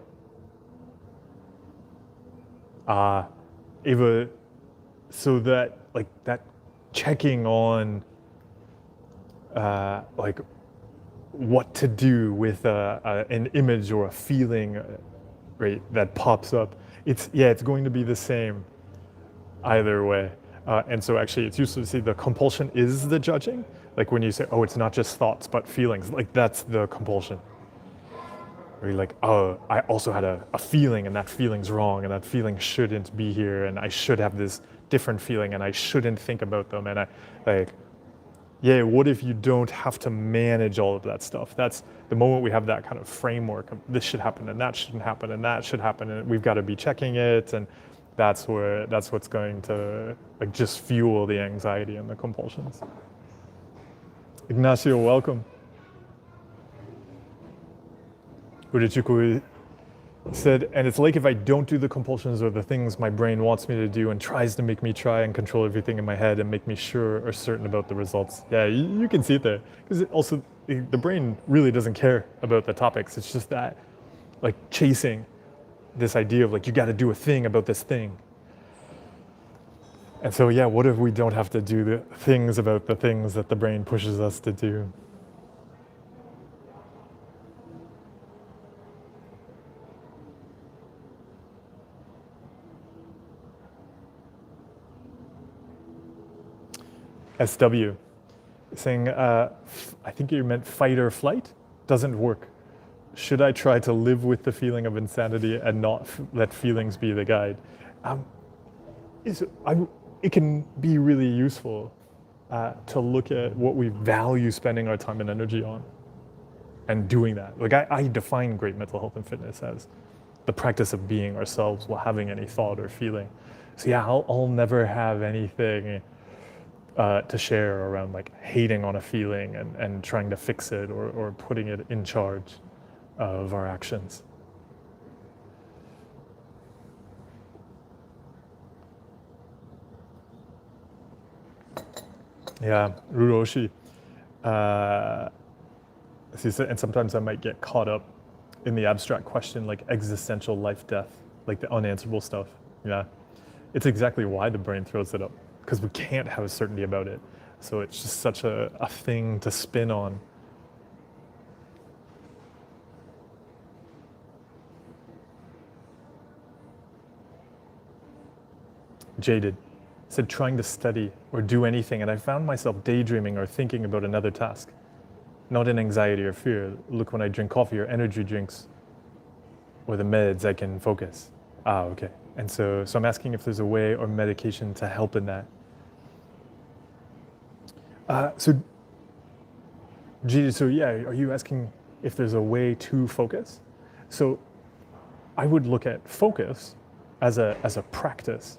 Ava. So that like that checking on like what to do with an image or a feeling, right, that pops up. It's going to be the same either way. And so actually it's useful to see the compulsion is the judging. Like when you say, oh, it's not just thoughts, but feelings, like that's the compulsion. Where you're like, oh, I also had a feeling and that feeling's wrong and that feeling shouldn't be here and I should have this different feeling and I shouldn't think about them. And I like, yeah, what if you don't have to manage all of that stuff? That's the moment we have that kind of framework of this should happen and that shouldn't happen and that should happen and we've got to be checking it, and that's what's going to like just fuel the anxiety and the compulsions. Ignacio, welcome. Urichuku said, and it's like if I don't do the compulsions or the things my brain wants me to do and tries to make me try and control everything in my head and make me sure or certain about the results. Yeah, you can see it there. Because also, the brain really doesn't care about the topics. It's just that, like, chasing this idea of, like, you got to do a thing about this thing. And so, yeah, what if we don't have to do the things about the things that the brain pushes us to do? SW, saying, I think you meant fight or flight, doesn't work. Should I try to live with the feeling of insanity and not let feelings be the guide? It can be really useful to look at what we value spending our time and energy on and doing that. Like I define great mental health and fitness as the practice of being ourselves while having any thought or feeling. So yeah, I'll never have anything to share around like hating on a feeling and trying to fix it or putting it in charge of our actions. Yeah, Ruroshi. Uh, and sometimes I might get caught up in the abstract question, like existential life, death, like the unanswerable stuff. Yeah, it's exactly why the brain throws it up, because we can't have a certainty about it. So it's just such a thing to spin on. Jaded said trying to study or do anything, and I found myself daydreaming or thinking about another task. Not in anxiety or fear. Look, when I drink coffee or energy drinks or the meds, I can focus. Ah, okay. And so I'm asking if there's a way or medication to help in that. So, G, so yeah, are you asking if there's a way to focus? So I would look at focus as a practice.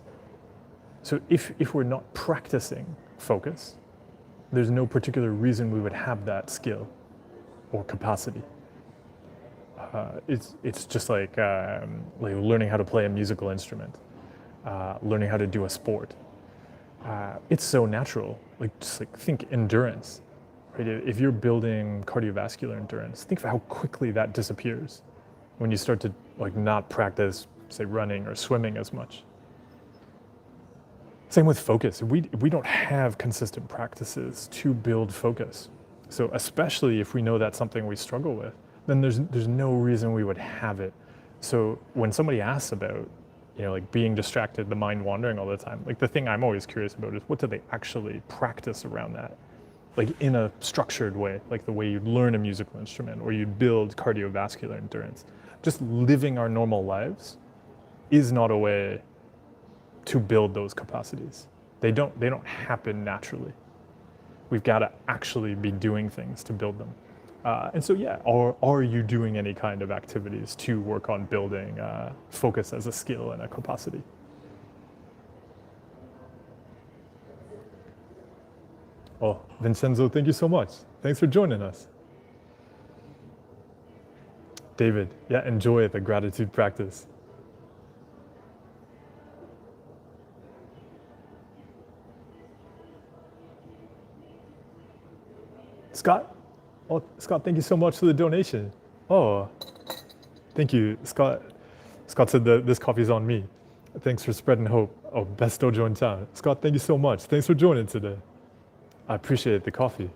So if we're not practicing focus, there's no particular reason we would have that skill or capacity. It's just like learning how to play a musical instrument, learning how to do a sport. It's so natural. Like just like think endurance, right? If you're building cardiovascular endurance, think of how quickly that disappears when you start to like not practice, say, running or swimming as much. Same with focus. We don't have consistent practices to build focus. So especially if we know that's something we struggle with, then there's no reason we would have it. So when somebody asks about, like being distracted, the mind wandering all the time, like the thing I'm always curious about is what do they actually practice around that? Like in a structured way, like the way you'd learn a musical instrument or you'd build cardiovascular endurance. Just living our normal lives is not a way to build those capacities. They don't happen naturally. We've got to actually be doing things to build them. And so yeah, are you doing any kind of activities to work on building focus as a skill and a capacity? Oh, Vincenzo, thank you so much. Thanks for joining us. David, yeah, enjoy the gratitude practice. Scott, oh, Scott, thank you so much for the donation. Oh, thank you, Scott. Scott said that this coffee's on me. Thanks for spreading hope. Oh, best dojo in town. Scott, thank you so much. Thanks for joining today. I appreciate the coffee.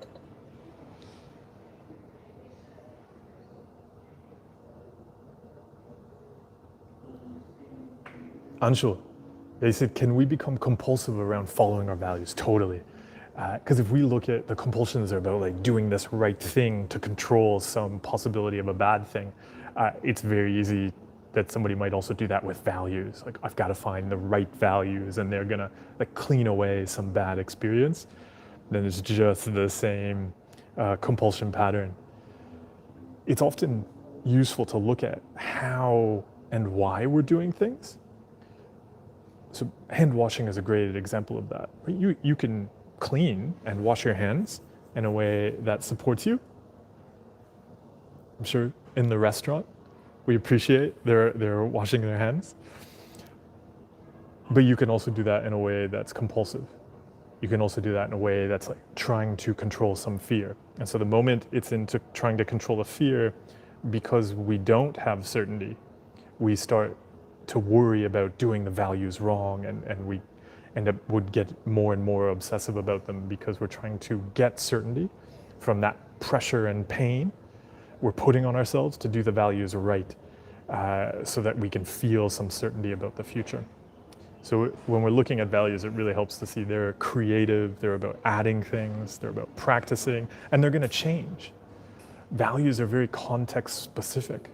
Anshul, they said, can we become compulsive around following our values? Totally. Because if we look at the compulsions are about like doing this right thing to control some possibility of a bad thing, it's very easy that somebody might also do that with values. Like I've got to find the right values and they're gonna like clean away some bad experience. Then it's just the same compulsion pattern. It's often useful to look at how and why we're doing things. So hand washing is a great example of that. You can clean and wash your hands in a way that supports you. I'm sure in the restaurant we appreciate they're washing their hands. But you can also do that in a way that's compulsive. You can also do that in a way that's like trying to control some fear. And so the moment it's into trying to control a fear, because we don't have certainty, we start to worry about doing the values wrong and we would get more and more obsessive about them because we're trying to get certainty from that pressure and pain we're putting on ourselves to do the values right so that we can feel some certainty about the future. So when we're looking at values, it really helps to see they're creative, they're about adding things, they're about practicing, and they're going to change. Values are very context specific.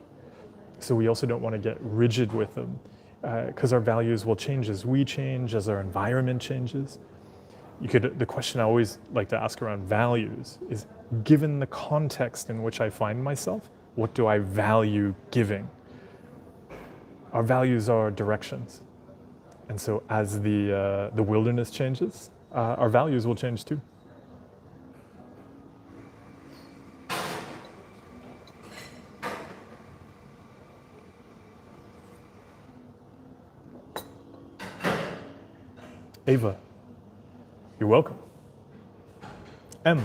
So we also don't want to get rigid with them because our values will change as we change, as our environment changes. The question I always like to ask around values is, given the context in which I find myself, what do I value giving? Our values are directions. And so as the wilderness changes, our values will change too. Ava, you're welcome. M.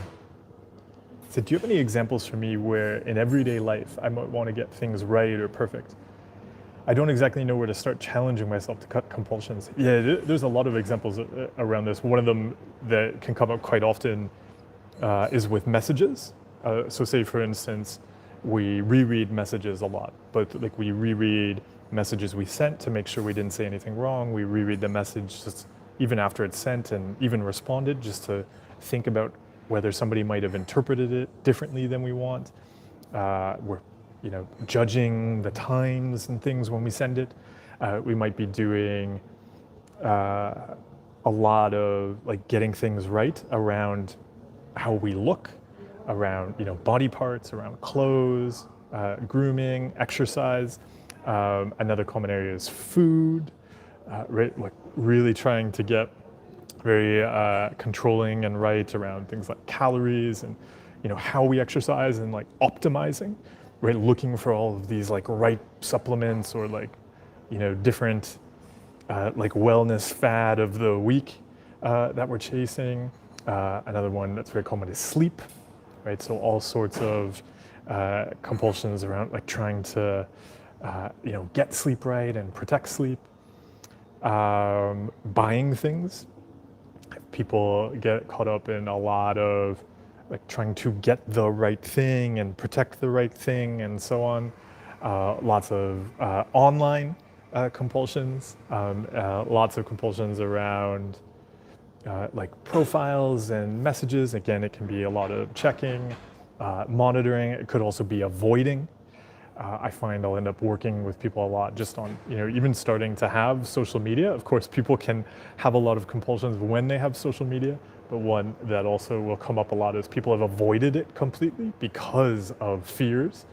So do you have any examples for me where in everyday life I might want to get things right or perfect? I don't exactly know where to start challenging myself to cut compulsions. Yeah, there's a lot of examples around this. One of them that can come up quite often is with messages. So say for instance, we reread messages a lot, but like we reread messages we sent to make sure we didn't say anything wrong. We reread the message just even after it's sent and even responded, just to think about whether somebody might have interpreted it differently than we want. We're judging the times and things when we send it. We might be doing a lot of like getting things right around how we look, around body parts, around clothes, grooming, exercise. Another common area is food, right? Like really trying to get very controlling and right around things like calories and how we exercise and like optimizing, right? Looking for all of these like right supplements or like different like wellness fad of the week that we're chasing. Another one that's very common is sleep, right? So all sorts of compulsions around like trying to get sleep right and protect sleep. Buying things. People get caught up in a lot of like trying to get the right thing and protect the right thing and so on. Lots of online compulsions, lots of compulsions around like profiles and messages. Again, it can be a lot of checking, monitoring. It could also be avoiding. I find I'll end up working with people a lot just on, even starting to have social media. Of course, people can have a lot of compulsions when they have social media, but one that also will come up a lot is people have avoided it completely because of fears,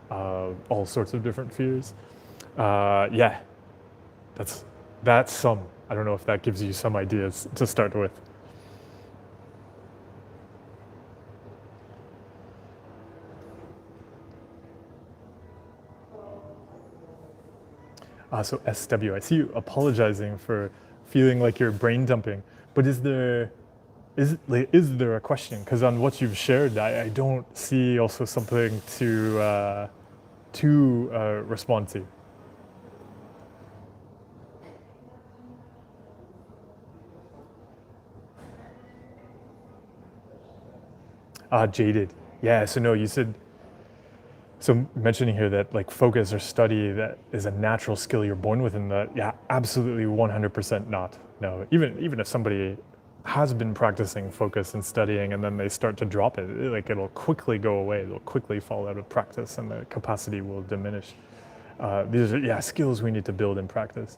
all sorts of different fears. Yeah, that's some. I don't know if that gives you some ideas to start with. So SW, I see you apologizing for feeling like you're brain dumping, but is there a question? Because on what you've shared, I don't see also something to respond to. Jaded. Yeah. So no, you said. So mentioning here that like focus or study that is a natural skill you're born with, and that yeah, absolutely 100% not. No, even if somebody has been practicing focus and studying and then they start to drop it, like it'll quickly go away. It'll quickly fall out of practice and the capacity will diminish. These are skills we need to build in practice.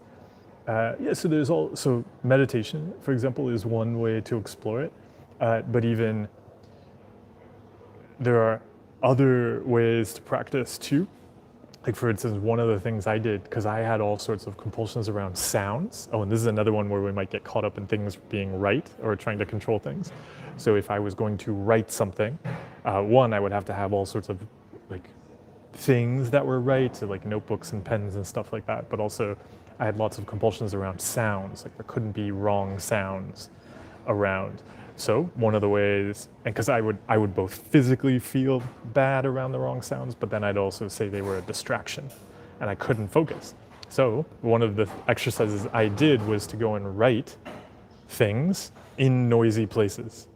So there's also meditation, for example, is one way to explore it. But even there are other ways to practice too. Like for instance, one of the things I did, because I had all sorts of compulsions around sounds. Oh, and this is another one where we might get caught up in things being right or trying to control things. So if I was going to write something, one, I would have to have all sorts of like things that were right, so like notebooks and pens and stuff like that. But also I had lots of compulsions around sounds. Like there couldn't be wrong sounds around. So one of the ways, and because I would both physically feel bad around the wrong sounds, but then I'd also say they were a distraction and I couldn't focus. So one of the exercises I did was to go and write things in noisy places.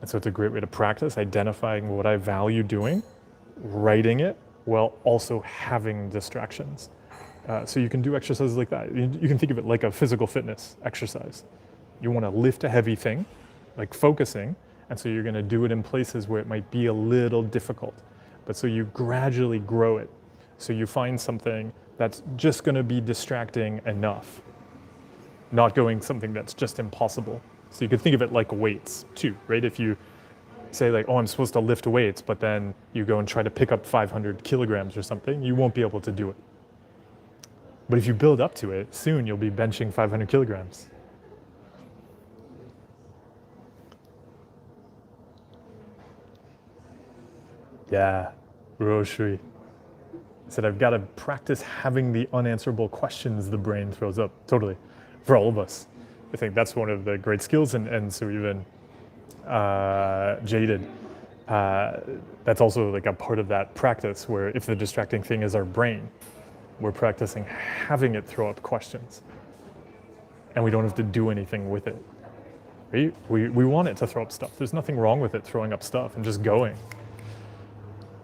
And so it's a great way to practice identifying what I value doing, writing it, while also having distractions. So you can do exercises like that. You can think of it like a physical fitness exercise. You want to lift a heavy thing, like focusing, and so you're going to do it in places where it might be a little difficult. But so you gradually grow it. So you find something that's just going to be distracting enough, not going something that's just impossible. So you could think of it like weights too, right? If you say like, oh, I'm supposed to lift weights, but then you go and try to pick up 500 kilograms or something, you won't be able to do it. But if you build up to it, soon you'll be benching 500 kilograms. Yeah, Roshree. I said I've got to practice having the unanswerable questions the brain throws up. Totally. For all of us. I think that's one of the great skills. And so even jaded. That's also like a part of that practice where if the distracting thing is our brain, we're practicing having it throw up questions and we don't have to do anything with it. Right? We want it to throw up stuff. There's nothing wrong with it throwing up stuff and just going.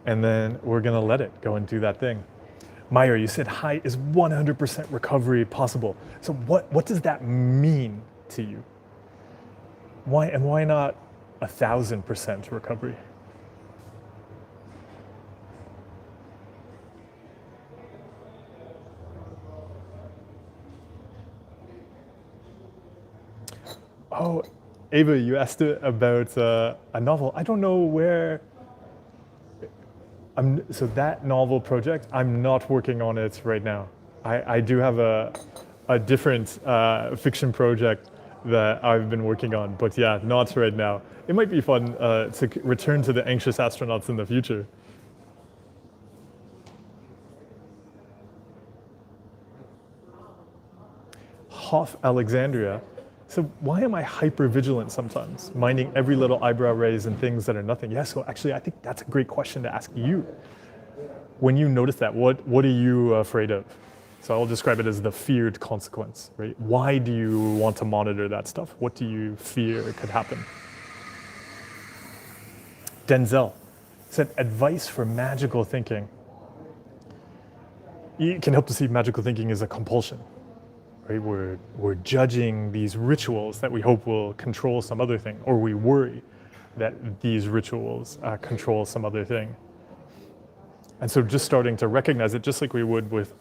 And then we're gonna let it go and do that thing. Meyer, you said high is 100% recovery possible. So what does that mean to you? Why not 1,000% recovery? Oh, Ava, you asked about a novel. I don't know where. So that novel project, I'm not working on it right now. I do have a different fiction project that I've been working on, but yeah, not right now. It might be fun to return to the anxious astronauts in the future. Hoff Alexandria. So why am I hypervigilant sometimes, minding every little eyebrow raise and things that are nothing? Yeah, so actually I think that's a great question to ask you. When you notice that, what are you afraid of? So I'll describe it as the feared consequence, right? Why do you want to monitor that stuff? What do you fear could happen? Denzel said, advice for magical thinking. It can help to see magical thinking as a compulsion. Right? We're judging these rituals that we hope will control some other thing, or we worry that these rituals control some other thing. And so just starting to recognize it, just like we would with,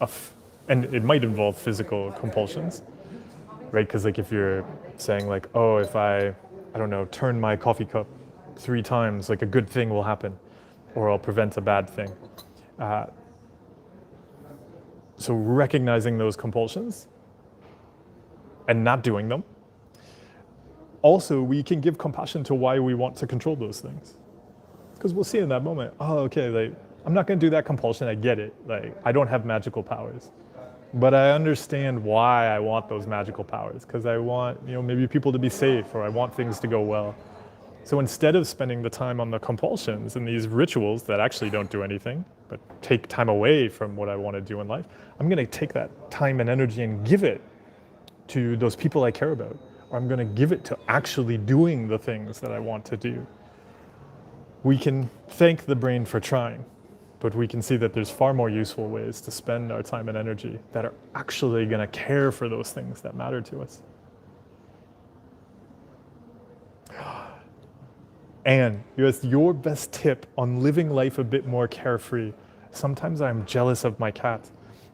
and it might involve physical compulsions, right? Because like if you're saying like, oh, if I don't know, turn my coffee cup 3 times, like a good thing will happen, or I'll prevent a bad thing. So recognizing those compulsions and not doing them. Also, we can give compassion to why we want to control those things. Because we'll see in that moment, oh, okay, like, I'm not gonna do that compulsion, I get it. Like, I don't have magical powers. But I understand why I want those magical powers, because I want, maybe people to be safe, or I want things to go well. So instead of spending the time on the compulsions and these rituals that actually don't do anything, but take time away from what I want to do in life, I'm gonna take that time and energy and give it to those people I care about, or I'm going to give it to actually doing the things that I want to do. We can thank the brain for trying, but we can see that there's far more useful ways to spend our time and energy that are actually going to care for those things that matter to us. Anne, you asked your best tip on living life a bit more carefree. Sometimes I'm jealous of my cat.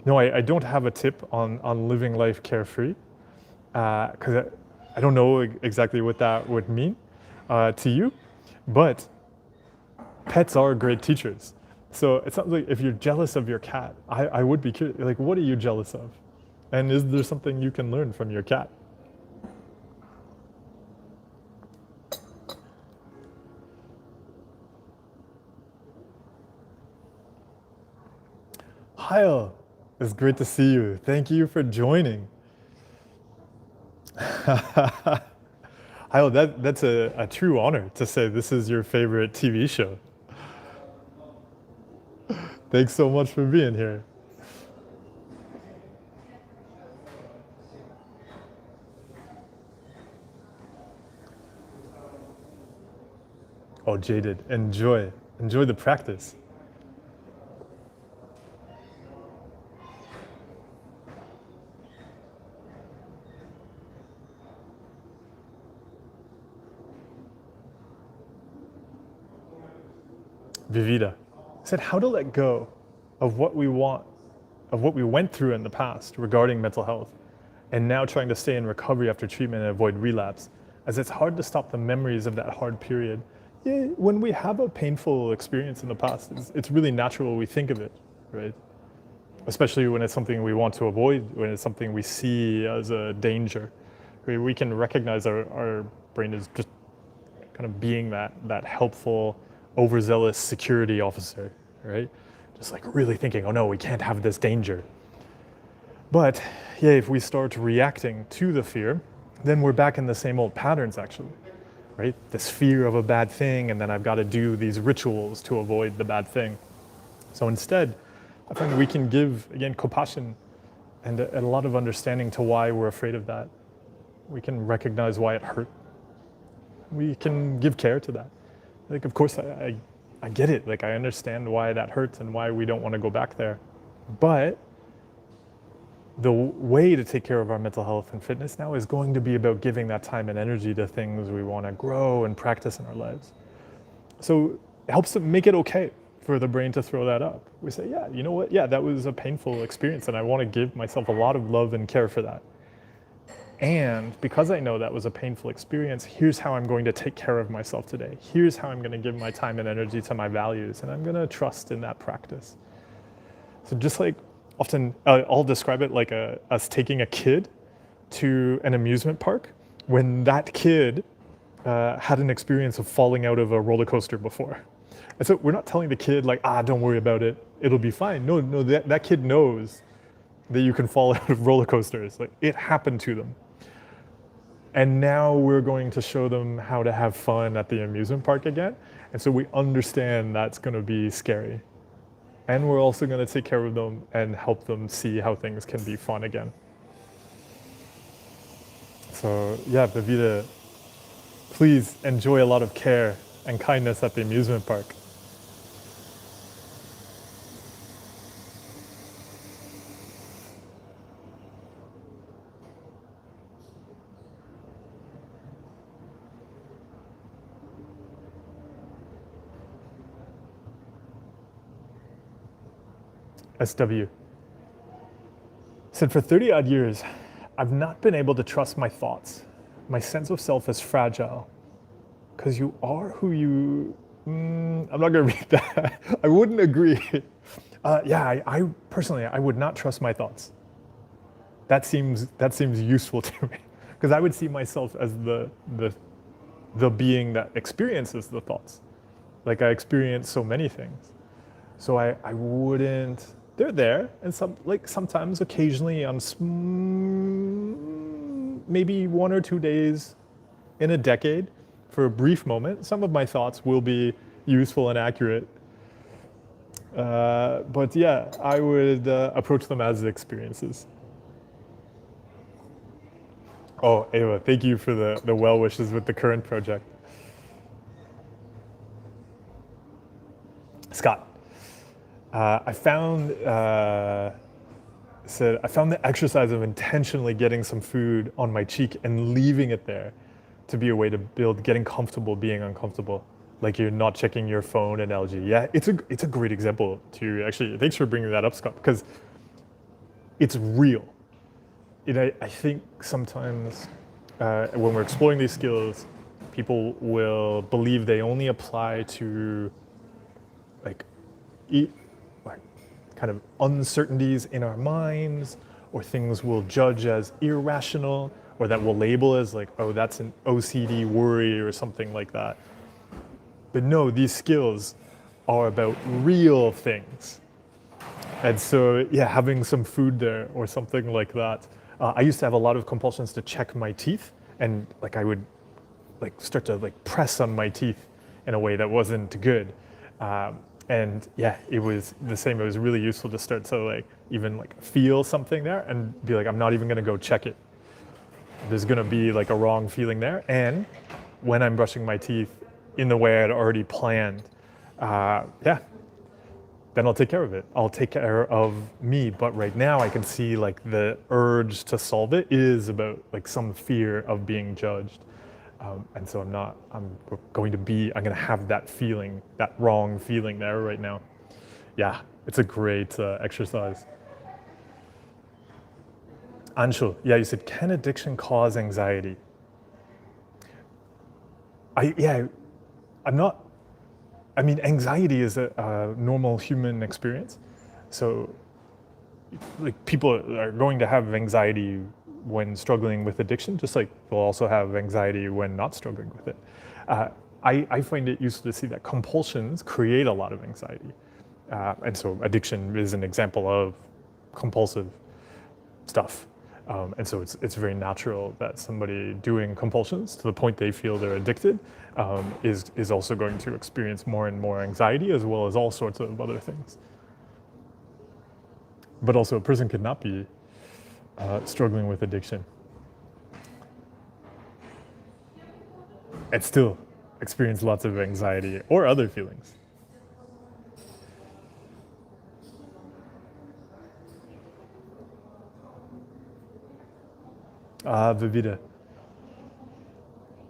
No, I don't have a tip on living life carefree. Because I don't know exactly what that would mean to you, but pets are great teachers. So it sounds like if you're jealous of your cat, I would be curious, like, what are you jealous of? And is there something you can learn from your cat? Heil, it's great to see you. Thank you for joining. Heil, that's a true honor to say this is your favorite TV show. Thanks so much for being here. Oh, Jaded, enjoy the practice. Vivida said how to let go of what we want, of what we went through in the past regarding mental health, and now trying to stay in recovery after treatment and avoid relapse, as it's hard to stop the memories of that hard period. Yeah, when we have a painful experience in the past, it's really natural we think of it, right? Especially when it's something we want to avoid, when it's something we see as a danger. We can recognize our brain is just kind of being that helpful, overzealous security officer, right? Just like really thinking, oh no, we can't have this danger. But yeah, if we start reacting to the fear, then we're back in the same old patterns actually. right? This fear of a bad thing, and then I've got to do these rituals to avoid the bad thing. So instead, I find we can give, again, compassion and a lot of understanding to why we're afraid of that. We can recognize why it hurt. We can give care to that. Like, of course, I get it. Like, I understand why that hurts and why we don't want to go back there. But the way to take care of our mental health and fitness now is going to be about giving that time and energy to things we want to grow and practice in our lives. So it helps to make it okay for the brain to throw that up. We say, yeah, you know what? Yeah, that was a painful experience, and I want to give myself a lot of love and care for that. And because I know that was a painful experience, here's how I'm going to take care of myself today. Here's how I'm going to give my time and energy to my values, and I'm going to trust in that practice. So just like often, I'll describe it like us taking a kid to an amusement park when that kid had an experience of falling out of a roller coaster before. And so we're not telling the kid like, don't worry about it, it'll be fine. No, that kid knows that you can fall out of roller coasters. Like, it happened to them. And now we're going to show them how to have fun at the amusement park again. And so we understand that's going to be scary. And we're also going to take care of them and help them see how things can be fun again. So yeah, Bavita, please enjoy a lot of care and kindness at the amusement park. SW said, for 30 odd years, I've not been able to trust my thoughts. My sense of self is fragile. Because you are who you, I'm not gonna read that. I wouldn't agree. I personally, I would not trust my thoughts. That seems useful to me. Because I would see myself as the being that experiences the thoughts. Like, I experience so many things. So I wouldn't, they're there, and sometimes, occasionally, on maybe 1 or 2 days in a decade, for a brief moment, some of my thoughts will be useful and accurate. But yeah, I would approach them as experiences. Oh, Ava, thank you for the well wishes with the current project. Scott. I found the exercise of intentionally getting some food on my cheek and leaving it there to be a way to build getting comfortable being uncomfortable. Like, you're not checking your phone analogy. Yeah, it's a great example to actually, thanks for bringing that up, Scott, because it's real. I think sometimes when we're exploring these skills, people will believe they only apply to kind of uncertainties in our minds, or things we'll judge as irrational, or that we'll label as like, oh, that's an OCD worry or something like that. But no, these skills are about real things. And so, yeah, having some food there or something like that. I used to have a lot of compulsions to check my teeth, and I would start to press on my teeth in a way that wasn't good. And yeah, it was the same. It was really useful to start to even feel something there and be like, I'm not even gonna go check it. There's gonna be a wrong feeling there. And when I'm brushing my teeth in the way I'd already planned, then I'll take care of it. I'll take care of me. But right now I can see the urge to solve it is about some fear of being judged. And so I'm going to have that feeling, that wrong feeling there right now. Yeah, it's a great exercise. Anshul, yeah, you said, can addiction cause anxiety? Anxiety is a normal human experience. So people are going to have anxiety when struggling with addiction, just like they'll also have anxiety when not struggling with it. I find it useful to see that compulsions create a lot of anxiety. And so addiction is an example of compulsive stuff. And so it's very natural that somebody doing compulsions to the point they feel they're addicted is also going to experience more and more anxiety, as well as all sorts of other things. But also a person could not be struggling with addiction and still experience lots of anxiety or other feelings. Vivida.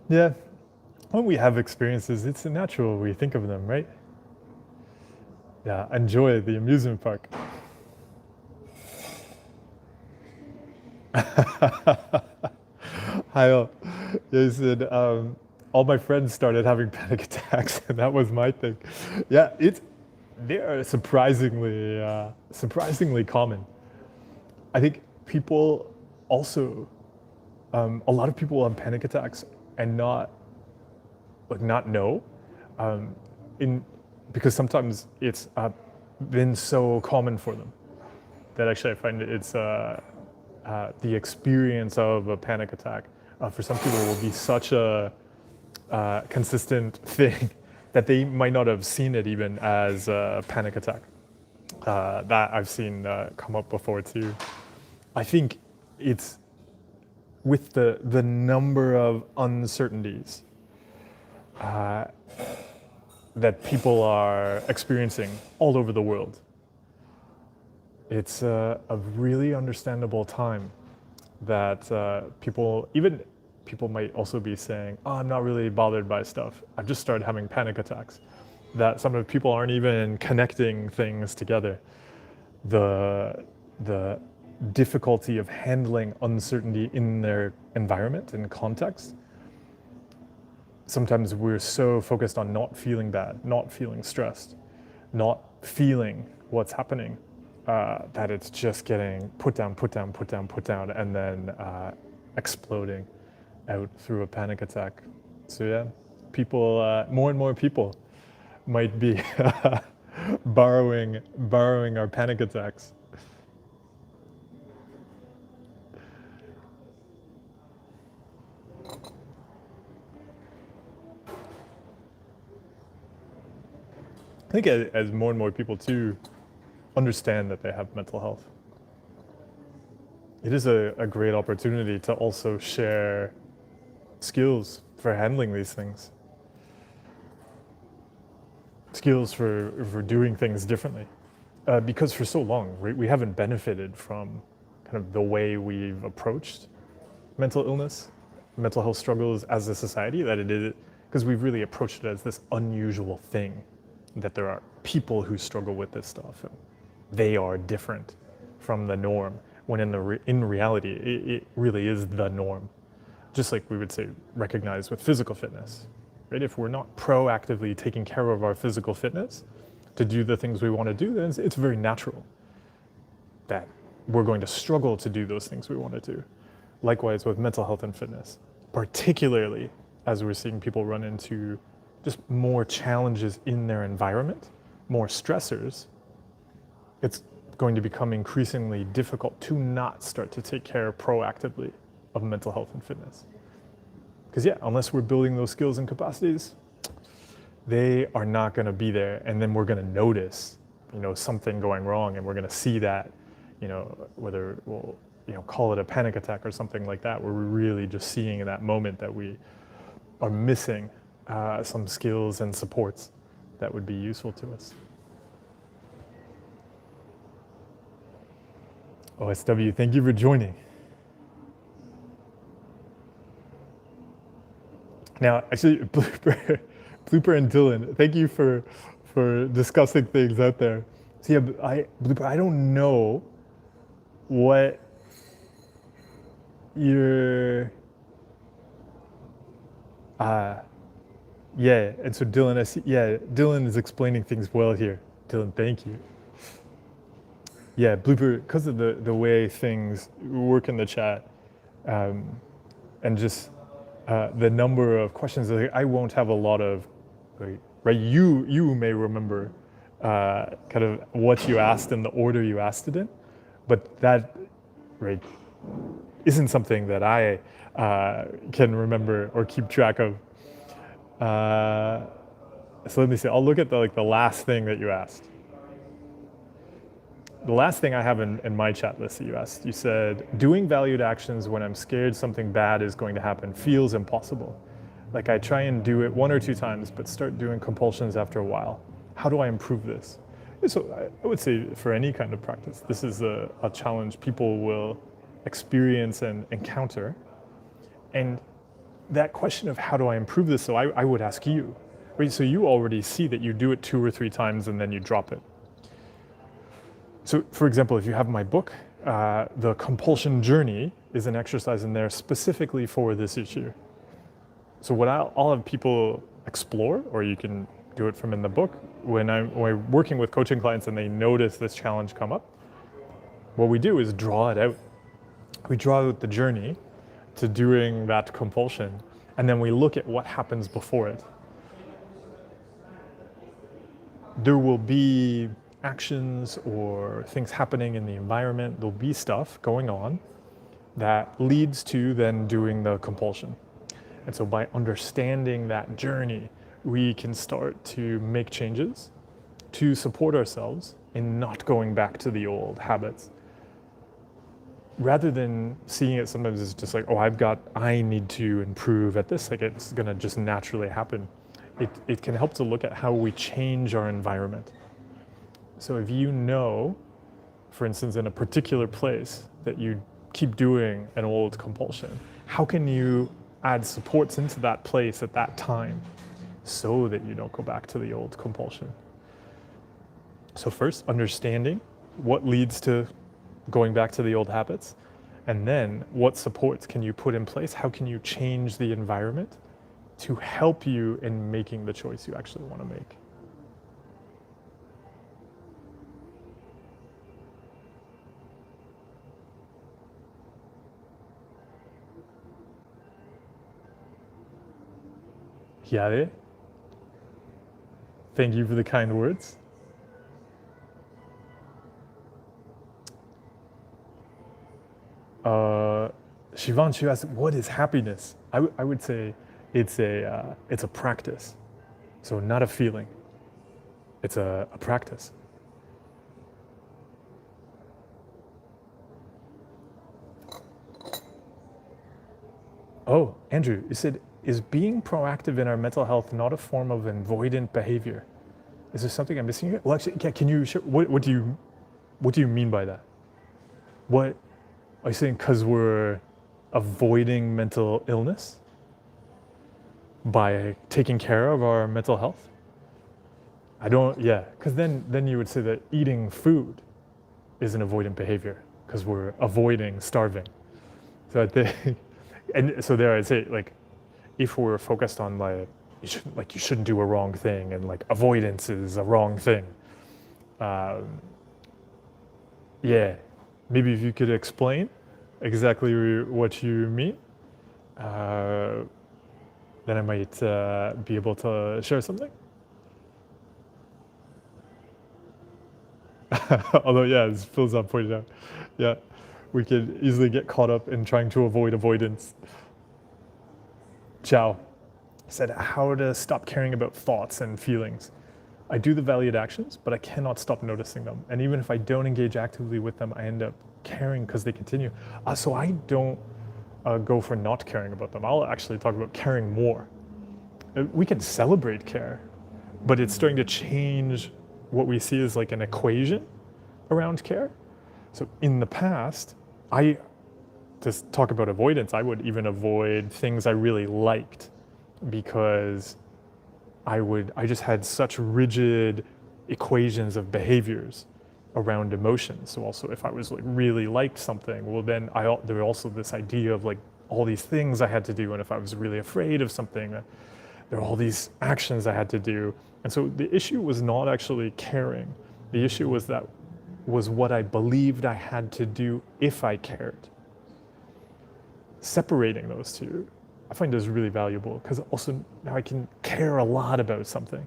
Yeah, when we have experiences, it's natural we think of them, right? Yeah, enjoy the amusement park. Hi, you said all my friends started having panic attacks, and that was my thing. Yeah, they are surprisingly common. I think people also a lot of people have panic attacks and not know, in because sometimes it's been so common for them that actually I find it's the experience of a panic attack for some people will be such a consistent thing that they might not have seen it even as a panic attack. That I've seen come up before too. I think it's with the number of uncertainties that people are experiencing all over the world. It's a really understandable time that people might also be saying, oh, I'm not really bothered by stuff. I've just started having panic attacks. That some of people aren't even connecting things together. The difficulty of handling uncertainty in their environment and context. Sometimes we're so focused on not feeling bad, not feeling stressed, not feeling what's happening, that it's just getting put down, and then exploding out through a panic attack. So yeah, people, more and more people might be borrowing our panic attacks. I think as more and more people too understand that they have mental health, it is a great opportunity to also share skills for handling these things, skills for doing things differently. Because for so long, we haven't benefited from kind of the way we've approached mental illness, mental health struggles as a society, that it is, because we've really approached it as this unusual thing, that there are people who struggle with this stuff and they are different from the norm, when in reality it really is the norm. Just like we would say recognize with physical fitness, right? If we're not proactively taking care of our physical fitness to do the things we want to do, then it's very natural that we're going to struggle to do those things we want to do. Likewise with mental health and fitness, particularly as we're seeing people run into just more challenges in their environment, more stressors, it's going to become increasingly difficult to not start to take care proactively of mental health and fitness. Because yeah, unless we're building those skills and capacities, they are not going to be there. And then we're going to notice, something going wrong, and we're going to see that, whether we'll, call it a panic attack or something like that, where we're really just seeing in that moment that we are missing some skills and supports that would be useful to us. OSW, thank you for joining. Now, actually, Blooper and Dylan, thank you for discussing things out there. So yeah, Blooper, I don't know what your yeah, and so Dylan, I see, yeah, Dylan is explaining things well here. Dylan, thank you. Yeah, Blooper, because of the way things work in the chat, and just the number of questions, I won't have a lot of, right? You may remember kind of what you asked and the order you asked it in, but that, right, isn't something that I can remember or keep track of. So let me see. I'll look at the last thing that you asked. The last thing I have in my chat list that you asked, you said, doing valued actions when I'm scared something bad is going to happen feels impossible. Like I try and do it 1 or 2 times, but start doing compulsions after a while. How do I improve this? So I would say for any kind of practice, this is a challenge people will experience and encounter. And that question of how do I improve this, so I would ask you, right? So you already see that you do it 2 or 3 times and then you drop it. So for example, if you have my book, the compulsion journey is an exercise in there specifically for this issue. So what I'll have people explore, or you can do it from in the book, when we're working with coaching clients and they notice this challenge come up, what we do is draw it out. We draw out the journey to doing that compulsion, and then we look at what happens before it. There will be actions or things happening in the environment, there'll be stuff going on that leads to then doing the compulsion. And so by understanding that journey, we can start to make changes to support ourselves in not going back to the old habits. Rather than seeing it sometimes as just like, oh, I need to improve at this, like it's gonna just naturally happen. It can help to look at how we change our environment. So if you know, for instance, in a particular place that you keep doing an old compulsion, how can you add supports into that place at that time so that you don't go back to the old compulsion? So first, understanding what leads to going back to the old habits, and then what supports can you put in place? How can you change the environment to help you in making the choice you actually want to make? Hiare, thank you for the kind words. Shivansh, you asked, what is happiness? I would say it's a practice. So not a feeling. It's a practice. Oh, Andrew, you said, is being proactive in our mental health not a form of avoidant behavior? Is there something I'm missing here? Well, actually, can you share, what do you mean by that? What are you saying? Because we're avoiding mental illness by taking care of our mental health? Because then you would say that eating food is an avoidant behavior because we're avoiding starving. So I think, and so there I'd say, like, if we're focused on you shouldn't do a wrong thing and like avoidance is a wrong thing. Maybe if you could explain exactly what you mean, then I might be able to share something. Although, as Phil's pointed out, we could easily get caught up in trying to avoid avoidance. Ciao said, how to stop caring about thoughts and feelings. I do the valued actions, but I cannot stop noticing them. And even if I don't engage actively with them, I end up caring because they continue. So I don't go for not caring about them. I'll actually talk about caring more. We can celebrate care, but it's starting to change what we see as like an equation around care. So in the past, to talk about avoidance, I would even avoid things I really liked because I just had such rigid equations of behaviors around emotions. So also if I was like really liked something, well then there was also this idea of like all these things I had to do. And if I was really afraid of something, there are all these actions I had to do. And so the issue was not actually caring. The issue was what I believed I had to do if I cared. Separating those two, I find is really valuable because also now I can care a lot about something,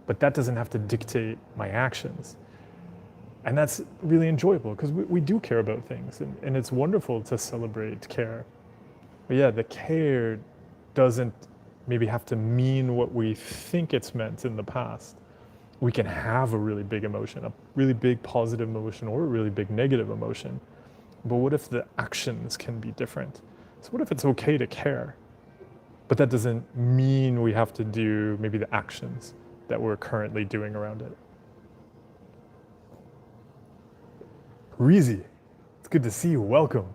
but that doesn't have to dictate my actions. And that's really enjoyable because we do care about things, and it's wonderful to celebrate care. But yeah, the care doesn't maybe have to mean what we think it's meant in the past. We can have a really big emotion, a really big positive emotion, or a really big negative emotion. But what if the actions can be different? So what if it's okay to care? But that doesn't mean we have to do maybe the actions that we're currently doing around it. Reezy, it's good to see you. Welcome.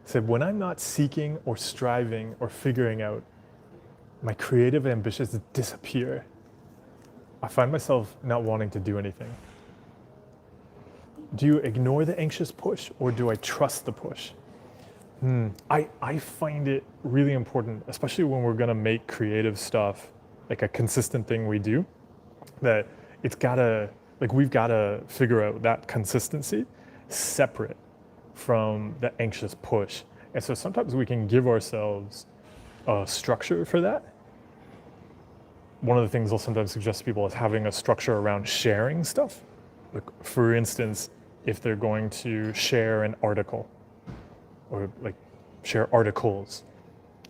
Said, when I'm not seeking or striving or figuring out, my creative ambitions disappear. I find myself not wanting to do anything. Do you ignore the anxious push, or do I trust the push? I find it really important, especially when we're gonna make creative stuff like a consistent thing we do, that it's gotta, like we've gotta figure out that consistency separate from the anxious push. And so sometimes we can give ourselves a structure for that. One of the things I'll sometimes suggest to people is having a structure around sharing stuff. Like, for instance, if they're going to share an article or like share articles,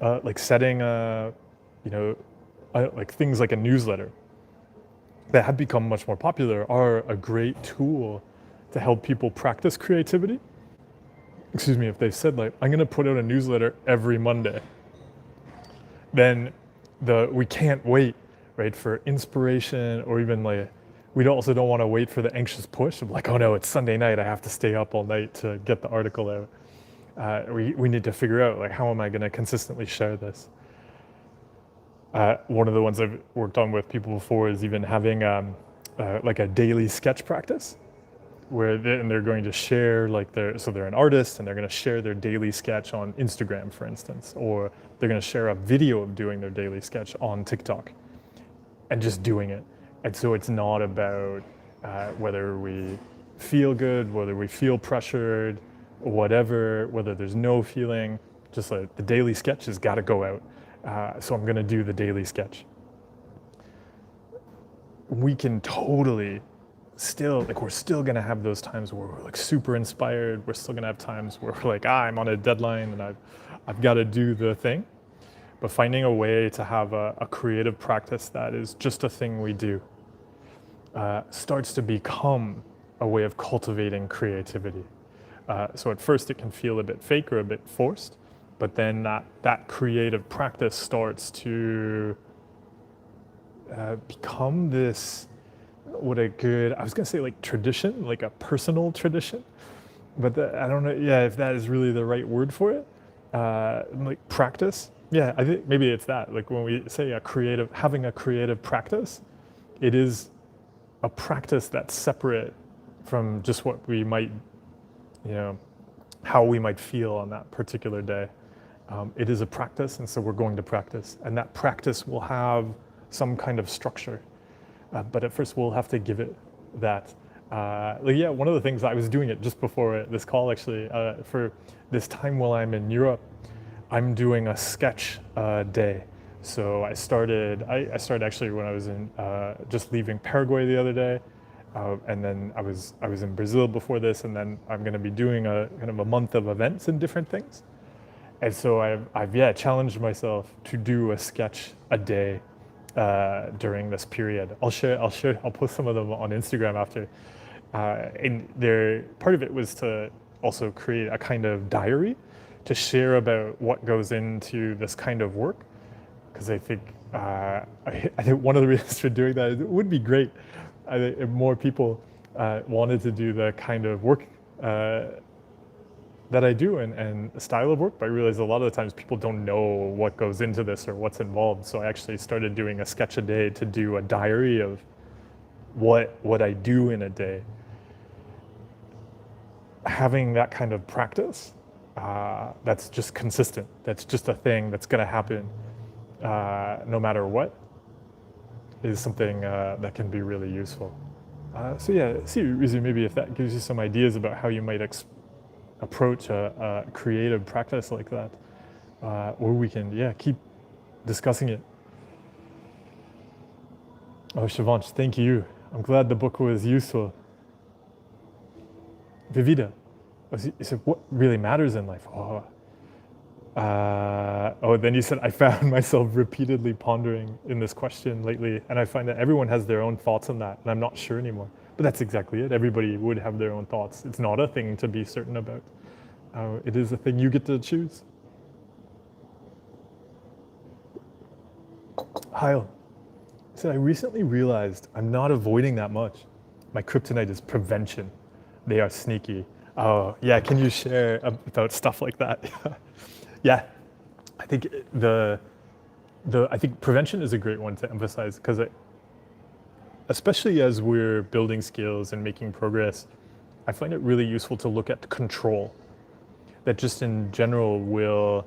like setting like things like a newsletter that have become much more popular are a great tool to help people practice creativity. Excuse me, if they've said like, I'm gonna put out a newsletter every Monday, then we can't wait, right, for inspiration, or even like, we also don't wanna wait for the anxious push of like, oh no, it's Sunday night, I have to stay up all night to get the article out. We need to figure out like, how am I gonna consistently share this? One of the ones I've worked on with people before is even having like a daily sketch practice, where they're going to share like so they're an artist and they're going to share their daily sketch on Instagram, for instance, or they're going to share a video of doing their daily sketch on TikTok and just doing it. And so it's not about whether we feel good, whether we feel pressured, whatever, whether there's no feeling, just like the daily sketch has got to go out. So I'm going to do the daily sketch. We can totally still, like, we're still gonna have those times where we're like super inspired. We're still gonna have times where we're like, I'm on a deadline and I've got to do the thing. But finding a way to have a creative practice that is just a thing we do starts to become a way of cultivating creativity. So at first it can feel a bit fake or a bit forced, but then that creative practice starts to become this, I was gonna say like tradition, like a personal tradition, but I don't know, if that is really the right word for it. Like practice. Yeah, I think maybe it's that. Like when we say having a creative practice, it is a practice that's separate from just what we might, how we might feel on that particular day. It is a practice, and so we're going to practice, and that practice will have some kind of structure. But at first we'll have to give it that. One of the things, I was doing it just before this call actually, for this time while I'm in Europe, I'm doing a sketch day. So I started actually when I was in just leaving Paraguay the other day, and then I was in Brazil before this, and then I'm going to be doing a kind of a month of events and different things. And so I've challenged myself to do a sketch a day during this period. I'll post some of them on Instagram after. And part of it was to also create a kind of diary to share about what goes into this kind of work. Because I think one of the reasons for doing that is it would be great if more people wanted to do the kind of work that I do and a style of work, but I realize a lot of the times people don't know what goes into this or what's involved. So I actually started doing a sketch a day to do a diary of what I do in a day. Having that kind of practice, that's just consistent. That's just a thing that's gonna happen no matter what, is something that can be really useful. See, maybe if that gives you some ideas about how you might approach a creative practice like that, or we can keep discussing it. Oh, Shivansh, thank you. I'm glad the book was useful. Vivida. You said, what really matters in life? Then you said, I found myself repeatedly pondering in this question lately, and I find that everyone has their own thoughts on that, and I'm not sure anymore. But that's exactly it. Everybody would have their own thoughts. It's not a thing to be certain about. It is a thing you get to choose. Heil. So I recently realized I'm not avoiding that much. My kryptonite is prevention. They are sneaky. Oh, yeah, can you share about stuff like that? Yeah, I think I think prevention is a great one to emphasize because especially as we're building skills and making progress, I find it really useful to look at control. That just in general will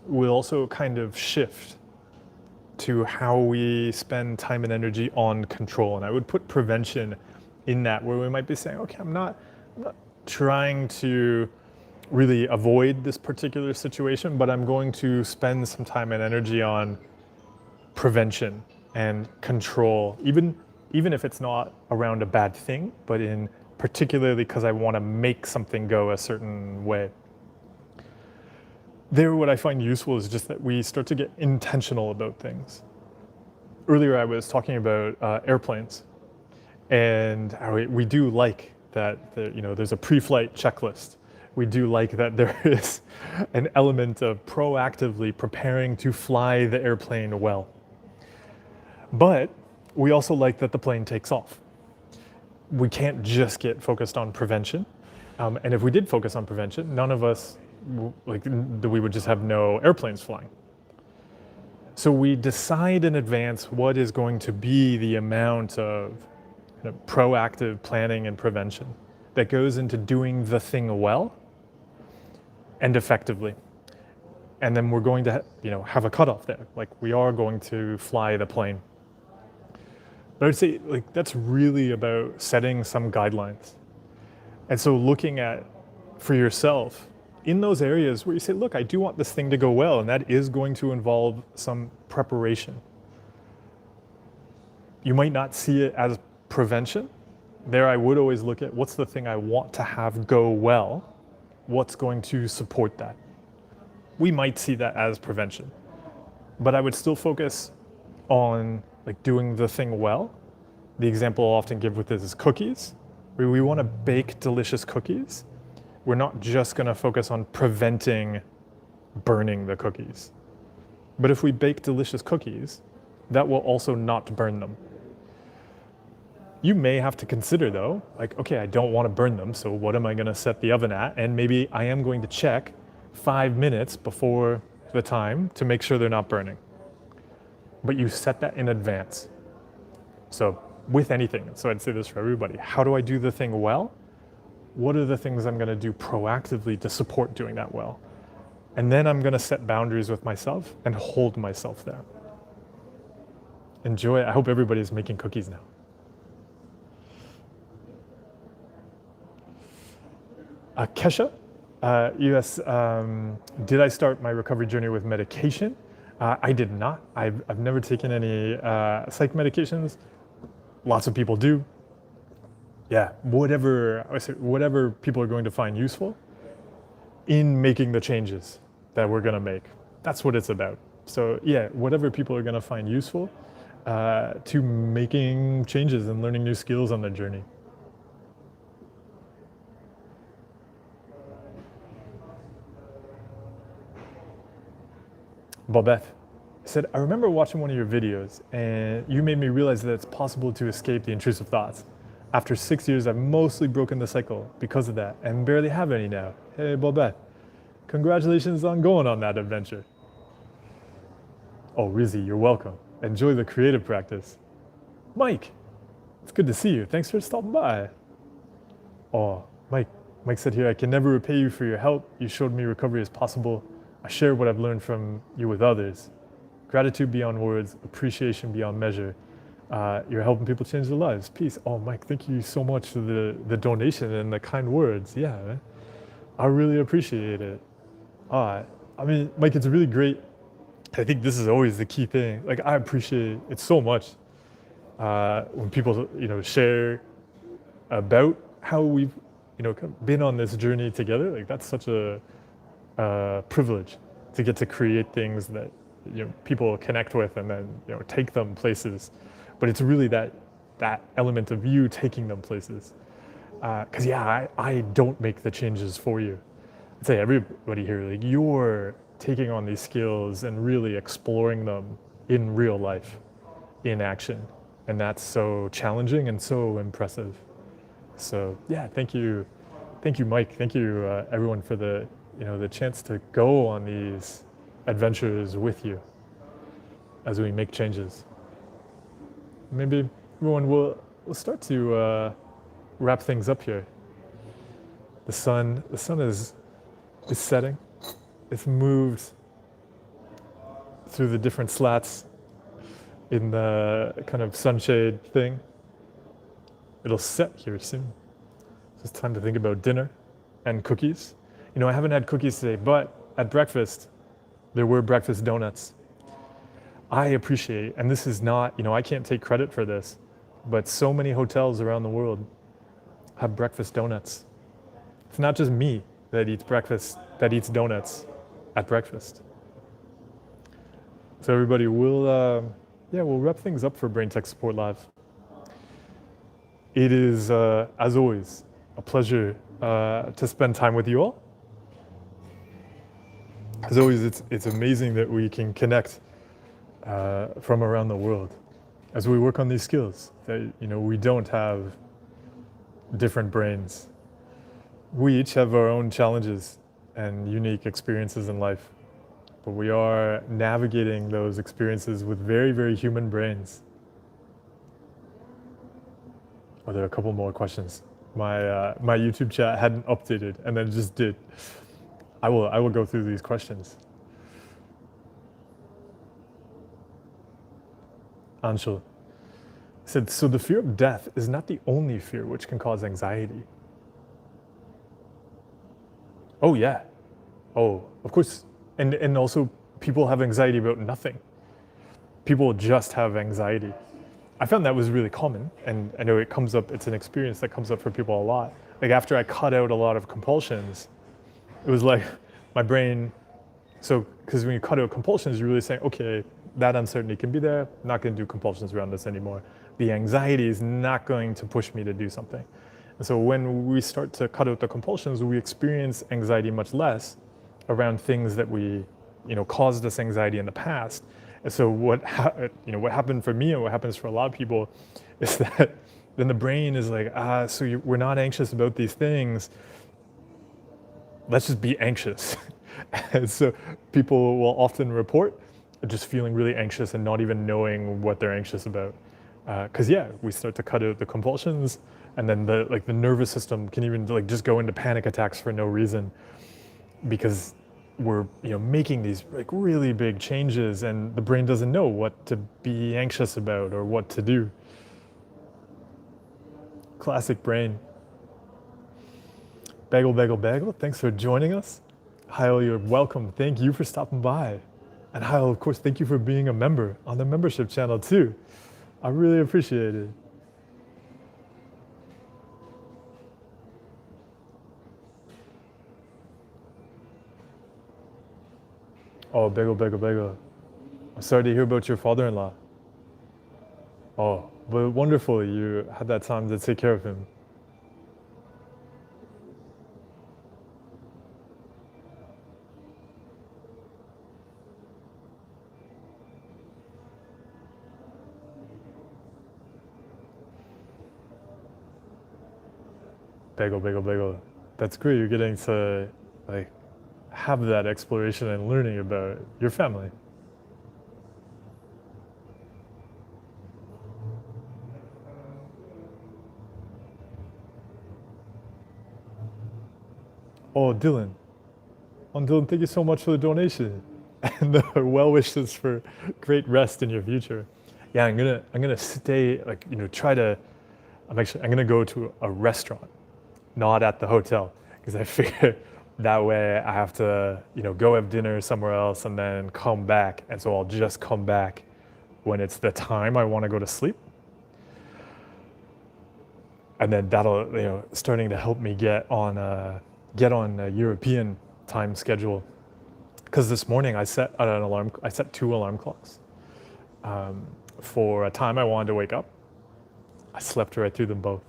also kind of shift to how we spend time and energy on control. And I would put prevention in that, where we might be saying, okay, I'm not trying to really avoid this particular situation, but I'm going to spend some time and energy on prevention and control, even if it's not around a bad thing, but in particularly because I want to make something go a certain way. There, what I find useful is just that we start to get intentional about things. Earlier, I was talking about airplanes, and we do like that there's a pre-flight checklist. We do like that there is an element of proactively preparing to fly the airplane well. But we also like that the plane takes off. We can't just get focused on prevention. And if we did focus on prevention, none of us, we would just have no airplanes flying. So we decide in advance what is going to be the amount of proactive planning and prevention that goes into doing the thing well and effectively. And then we're going to have a cutoff there. Like, we are going to fly the plane. But I would say that's really about setting some guidelines. And so looking at, for yourself, in those areas where you say, look, I do want this thing to go well, and that is going to involve some preparation. You might not see it as prevention. There, I would always look at what's the thing I want to have go well, what's going to support that. We might see that as prevention, but I would still focus on doing the thing well. The example I'll often give with this is cookies. We want to bake delicious cookies. We're not just going to focus on preventing burning the cookies. But if we bake delicious cookies, that will also not burn them. You may have to consider though, okay, I don't want to burn them, so what am I going to set the oven at? And maybe I am going to check 5 minutes before the time to make sure they're not burning. But you set that in advance. So with anything, so I'd say this for everybody, how do I do the thing well? What are the things I'm going to do proactively to support doing that well? And then I'm going to set boundaries with myself and hold myself there. Enjoy it. I hope everybody's making cookies now. Kesha, you asked, did I start my recovery journey with medication? I did not. I've never taken any psych medications. Lots of people do. Yeah, whatever people are going to find useful in making the changes that we're going to make. That's what it's about. So yeah, whatever people are going to find useful to making changes and learning new skills on their journey. Bobeth said, I remember watching one of your videos and you made me realize that it's possible to escape the intrusive thoughts. After 6 years, I've mostly broken the cycle because of that and barely have any now. Hey, Bobeth, congratulations on going on that adventure. Oh, Rizzy, you're welcome. Enjoy the creative practice. Mike, it's good to see you. Thanks for stopping by. Oh, Mike said here, I can never repay you for your help. You showed me recovery is possible. I share what I've learned from you with others. Gratitude beyond words, appreciation beyond measure. You're helping people change their lives. Peace. Oh, Mike, thank you so much for the donation and the kind words. Yeah, man. I really appreciate it. I mean, Mike, it's really great. I think this is always the key thing. I appreciate it so much when people, share about how we've, been on this journey together, like that's such a privilege to get to create things that people connect with and then take them places. But it's really that element of you taking them places. Because I don't make the changes for you. I'd say everybody here, like you're taking on these skills and really exploring them in real life, in action, and that's so challenging and so impressive. So yeah, thank you, Mike. Thank you, everyone, for the chance to go on these adventures with you as we make changes. Maybe everyone we'll start to wrap things up here. The sun is setting. It's moved through the different slats in the kind of sunshade thing. It'll set here soon. So it's time to think about dinner and cookies. I haven't had cookies today, but at breakfast, there were breakfast donuts. I appreciate, and this is not, I can't take credit for this, but so many hotels around the world have breakfast donuts. It's not just me that eats donuts at breakfast. So everybody, we'll wrap things up for Brain Tech Support Live. It is, as always, a pleasure to spend time with you all. As always, it's amazing that we can connect from around the world as we work on these skills. That we don't have different brains. We each have our own challenges and unique experiences in life, but we are navigating those experiences with very, very human brains. Oh, there are a couple more questions. My YouTube chat hadn't updated, and then it just did. I will go through these questions. Anshul said, so the fear of death is not the only fear which can cause anxiety. Oh yeah. Oh, of course. And also people have anxiety about nothing. People just have anxiety. I found that was really common, and I know it comes up, it's an experience that comes up for people a lot. Like after I cut out a lot of compulsions, it was like my brain, because when you cut out compulsions, you're really saying, okay, that uncertainty can be there, I'm not gonna do compulsions around this anymore. The anxiety is not going to push me to do something. And so when we start to cut out the compulsions, we experience anxiety much less around things that caused us anxiety in the past. And so what happened for me and what happens for a lot of people is that then the brain is like, we're not anxious about these things. Let's just be anxious. And so people will often report just feeling really anxious and not even knowing what they're anxious about. Because we start to cut out the compulsions, and then the nervous system can even just go into panic attacks for no reason, because we're making these really big changes, and the brain doesn't know what to be anxious about or what to do. Classic brain. Bagel, bagel, bagel, thanks for joining us. Heil, you're welcome. Thank you for stopping by. And Heil, of course, thank you for being a member on the membership channel too. I really appreciate it. Oh, bagel, bagel, bagel. I'm sorry to hear about your father-in-law. Oh, but wonderful you had that time to take care of him. Bagel, bagel, bagel. That's great. You're getting to have that exploration and learning about your family. Oh, Dylan. Oh, Dylan, thank you so much for the donation and the well wishes for great rest in your future. Yeah, I'm gonna stay try to. I'm gonna go to a restaurant, not at the hotel, because I figure that way I have to go have dinner somewhere else and then come back, and so I'll just come back when it's the time I want to go to sleep. and then that'll, starting to help me get on a European time schedule. Because this morning I set two alarm clocks for a time I wanted to wake up. I slept right through them both.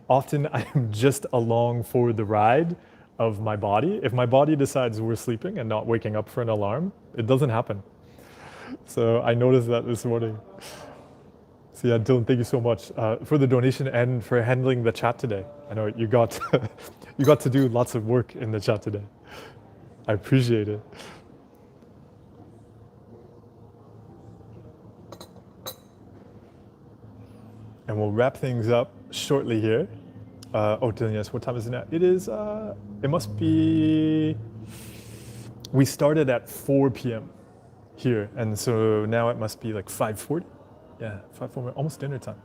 Often I am just along for the ride of my body. If my body decides we're sleeping and not waking up for an alarm, it doesn't happen. So I noticed that this morning. So yeah, Dylan, thank you so much for the donation and for handling the chat today. I know you got you got to do lots of work in the chat today. I appreciate it. And we'll wrap things up shortly here. Dylan, yes, what time is it now? It is, it must be, we started at 4 p.m. here, and so now it must be like 5:40. Yeah, 5:40, almost dinner time.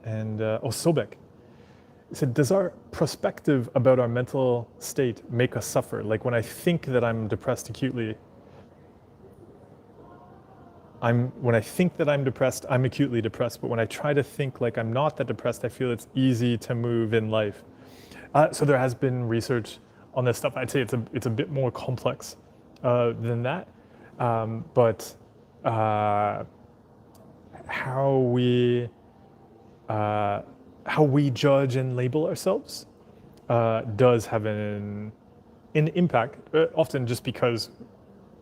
And, Sobek said, does our perspective about our mental state make us suffer? Like when I think that I'm depressed acutely, when I think that I'm depressed, I'm acutely depressed. But when I try to think like I'm not that depressed, I feel it's easy to move in life. So there has been research on this stuff. I'd say it's a bit more complex than that. But how we judge and label ourselves does have an impact, often just because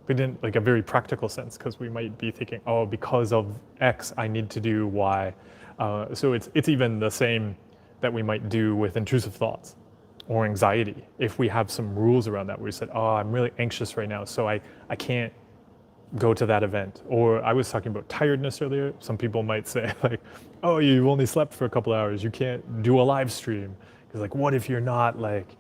we didn't, like a very practical sense, because we might be thinking, oh, because of X, I need to do Y. So it's even the same that we might do with intrusive thoughts or anxiety. If we have some rules around that, where we said, oh, I'm really anxious right now, so I can't go to that event. Or I was talking about tiredness earlier. Some people might say like, oh, you've only slept for a couple hours, you can't do a live stream. Because like, what if you're not like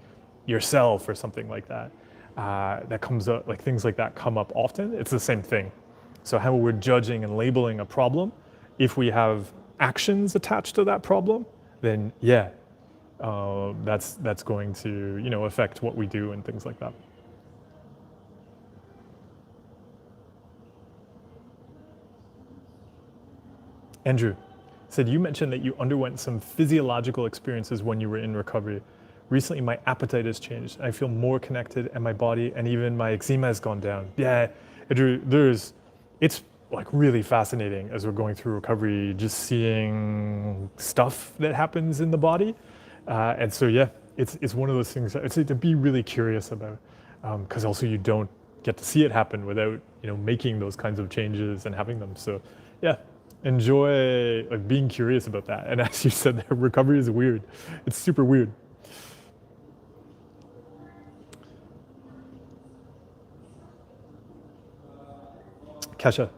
yourself or something like that? That comes up, like things like that come up often. It's the same thing. So how we're judging and labeling a problem, if we have actions attached to that problem, then yeah, that's going to affect what we do and things like that. Andrew said, you mentioned that you underwent some physiological experiences when you were in recovery. Recently, my appetite has changed. I feel more connected, and my body and even my eczema has gone down. Yeah, Andrew, it's like really fascinating as we're going through recovery, just seeing stuff that happens in the body. And so, yeah, it's one of those things that I'd say to be really curious about, because also you don't get to see it happen without making those kinds of changes and having them. So, yeah, enjoy like being curious about that. And as you said, recovery is weird. It's super weird. Kesha.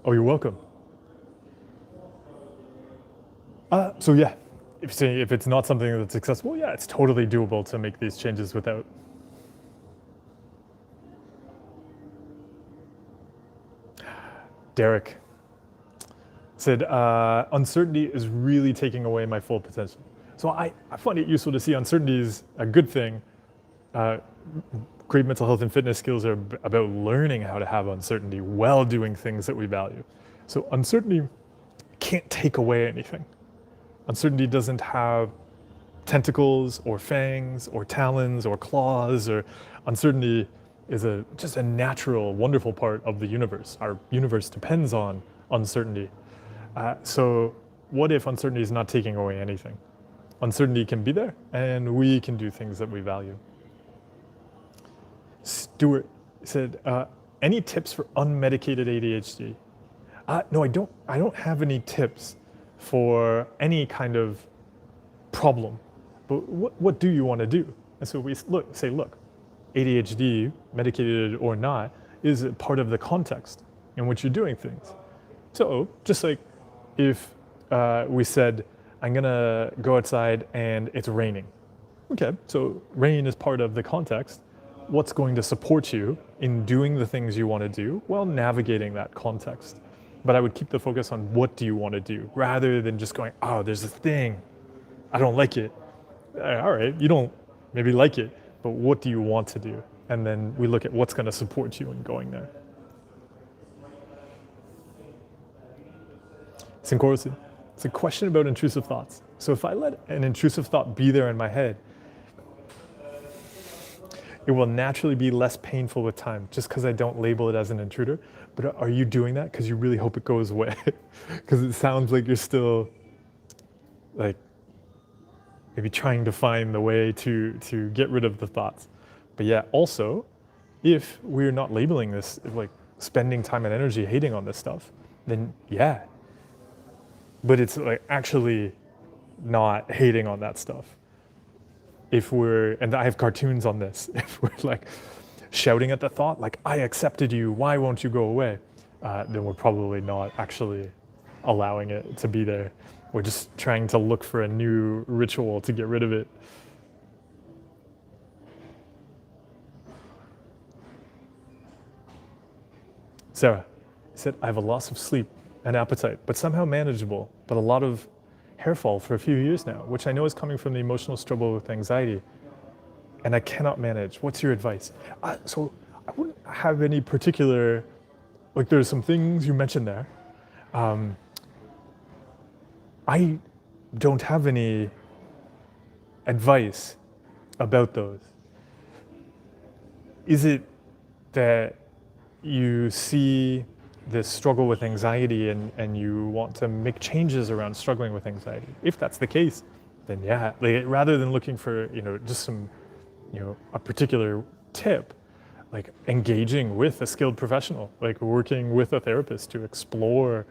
Oh, you're welcome. So yeah, if it's not something that's accessible, yeah, it's totally doable to make these changes without. Derek said, uncertainty is really taking away my full potential. So I find it useful to see uncertainty is a good thing. Great mental health and fitness skills are about learning how to have uncertainty while doing things that we value. So uncertainty can't take away anything. Uncertainty doesn't have tentacles or fangs or talons or claws. Or uncertainty is just a natural, wonderful part of the universe. Our universe depends on uncertainty. So what if uncertainty is not taking away anything? Uncertainty can be there, and we can do things that we value. Stuart said, any tips for unmedicated ADHD? No, I don't have any tips for any kind of problem, but what do you want to do? And so we say, look, ADHD, medicated or not, is a part of the context in which you're doing things. So just like if we said, I'm gonna go outside and it's raining. Okay, so rain is part of the context. What's going to support you in doing the things you want to do while navigating that context? But I would keep the focus on what do you want to do rather than just going, oh, there's this thing, I don't like it. All right, you don't maybe like it, but what do you want to do? And then we look at what's going to support you in going there. Sinkorosi It's a question about intrusive thoughts. So if I let an intrusive thought be there in my head, it will naturally be less painful with time just because I don't label it as an intruder. But are you doing that because you really hope it goes away? Because it sounds like you're still like maybe trying to find the way to get rid of the thoughts. But yeah, also, if we're not labeling this, like spending time and energy hating on this stuff, then yeah. But it's like actually not hating on that stuff. If we're, and I have cartoons on this, if we're like shouting at the thought, like, I accepted you, why won't you go away? Then we're probably not actually allowing it to be there. We're just trying to look for a new ritual to get rid of it. Sarah said, I have a loss of sleep and appetite, but somehow manageable, but a lot of hair fall for a few years now, which I know is coming from the emotional struggle with anxiety, and I cannot manage. What's your advice? So I wouldn't have any particular, like there's some things you mentioned there. I don't have any advice about those. Is it that you see this struggle with anxiety and you want to make changes around struggling with anxiety? If that's the case, then yeah, like, rather than looking for, just some, a particular tip, like engaging with a skilled professional, like working with a therapist to explore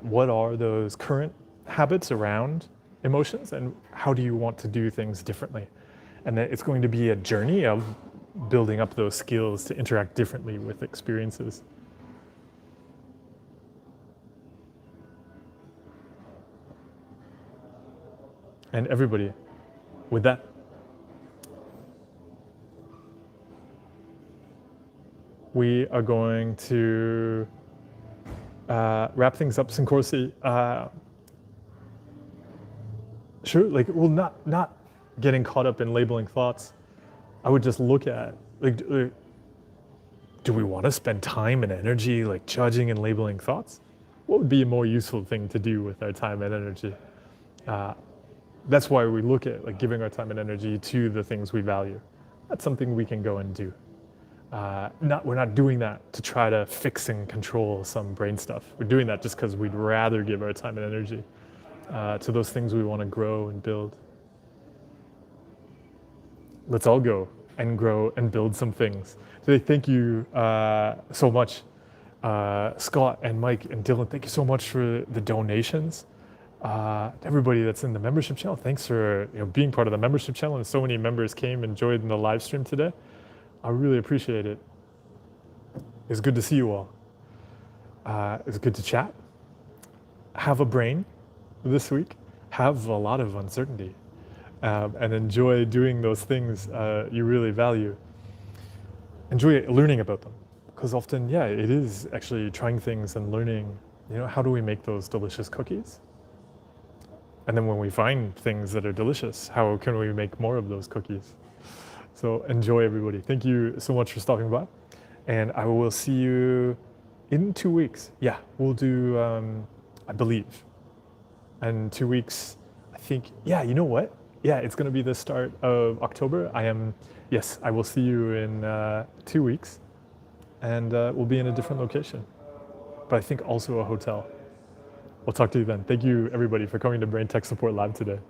what are those current habits around emotions and how do you want to do things differently. And that it's going to be a journey of building up those skills to interact differently with experiences. And everybody, with that, we are going to wrap things up. Sinkorsi, sure, like, well, not getting caught up in labeling thoughts. I would just look at, like, do we want to spend time and energy like judging and labeling thoughts? What would be a more useful thing to do with our time and energy? That's why we look at like giving our time and energy to the things we value. That's something we can go and do. We're not doing that to try to fix and control some brain stuff. We're doing that just because we'd rather give our time and energy to those things we want to grow and build. Let's all go and grow and build some things. Today, thank you so much, Scott and Mike and Dylan. Thank you so much for the donations. Everybody that's in the membership channel, thanks for being part of the membership channel. And so many members came and joined in the live stream today. I really appreciate it. It's good to see you all. It's good to chat. Have a brain this week. Have a lot of uncertainty. And enjoy doing those things you really value. Enjoy learning about them. Because often, yeah, it is actually trying things and learning, how do we make those delicious cookies? And then when we find things that are delicious, how can we make more of those cookies? So enjoy, everybody. Thank you so much for stopping by. And I will see you in 2 weeks. Yeah, we'll do, I believe. And 2 weeks, I think, yeah, you know what? Yeah, it's going to be the start of October. Yes, I will see you in 2 weeks. And we'll be in a different location. But I think also a hotel. We'll talk to you then. Thank you, everybody, for coming to Brain Tech Support Lab today.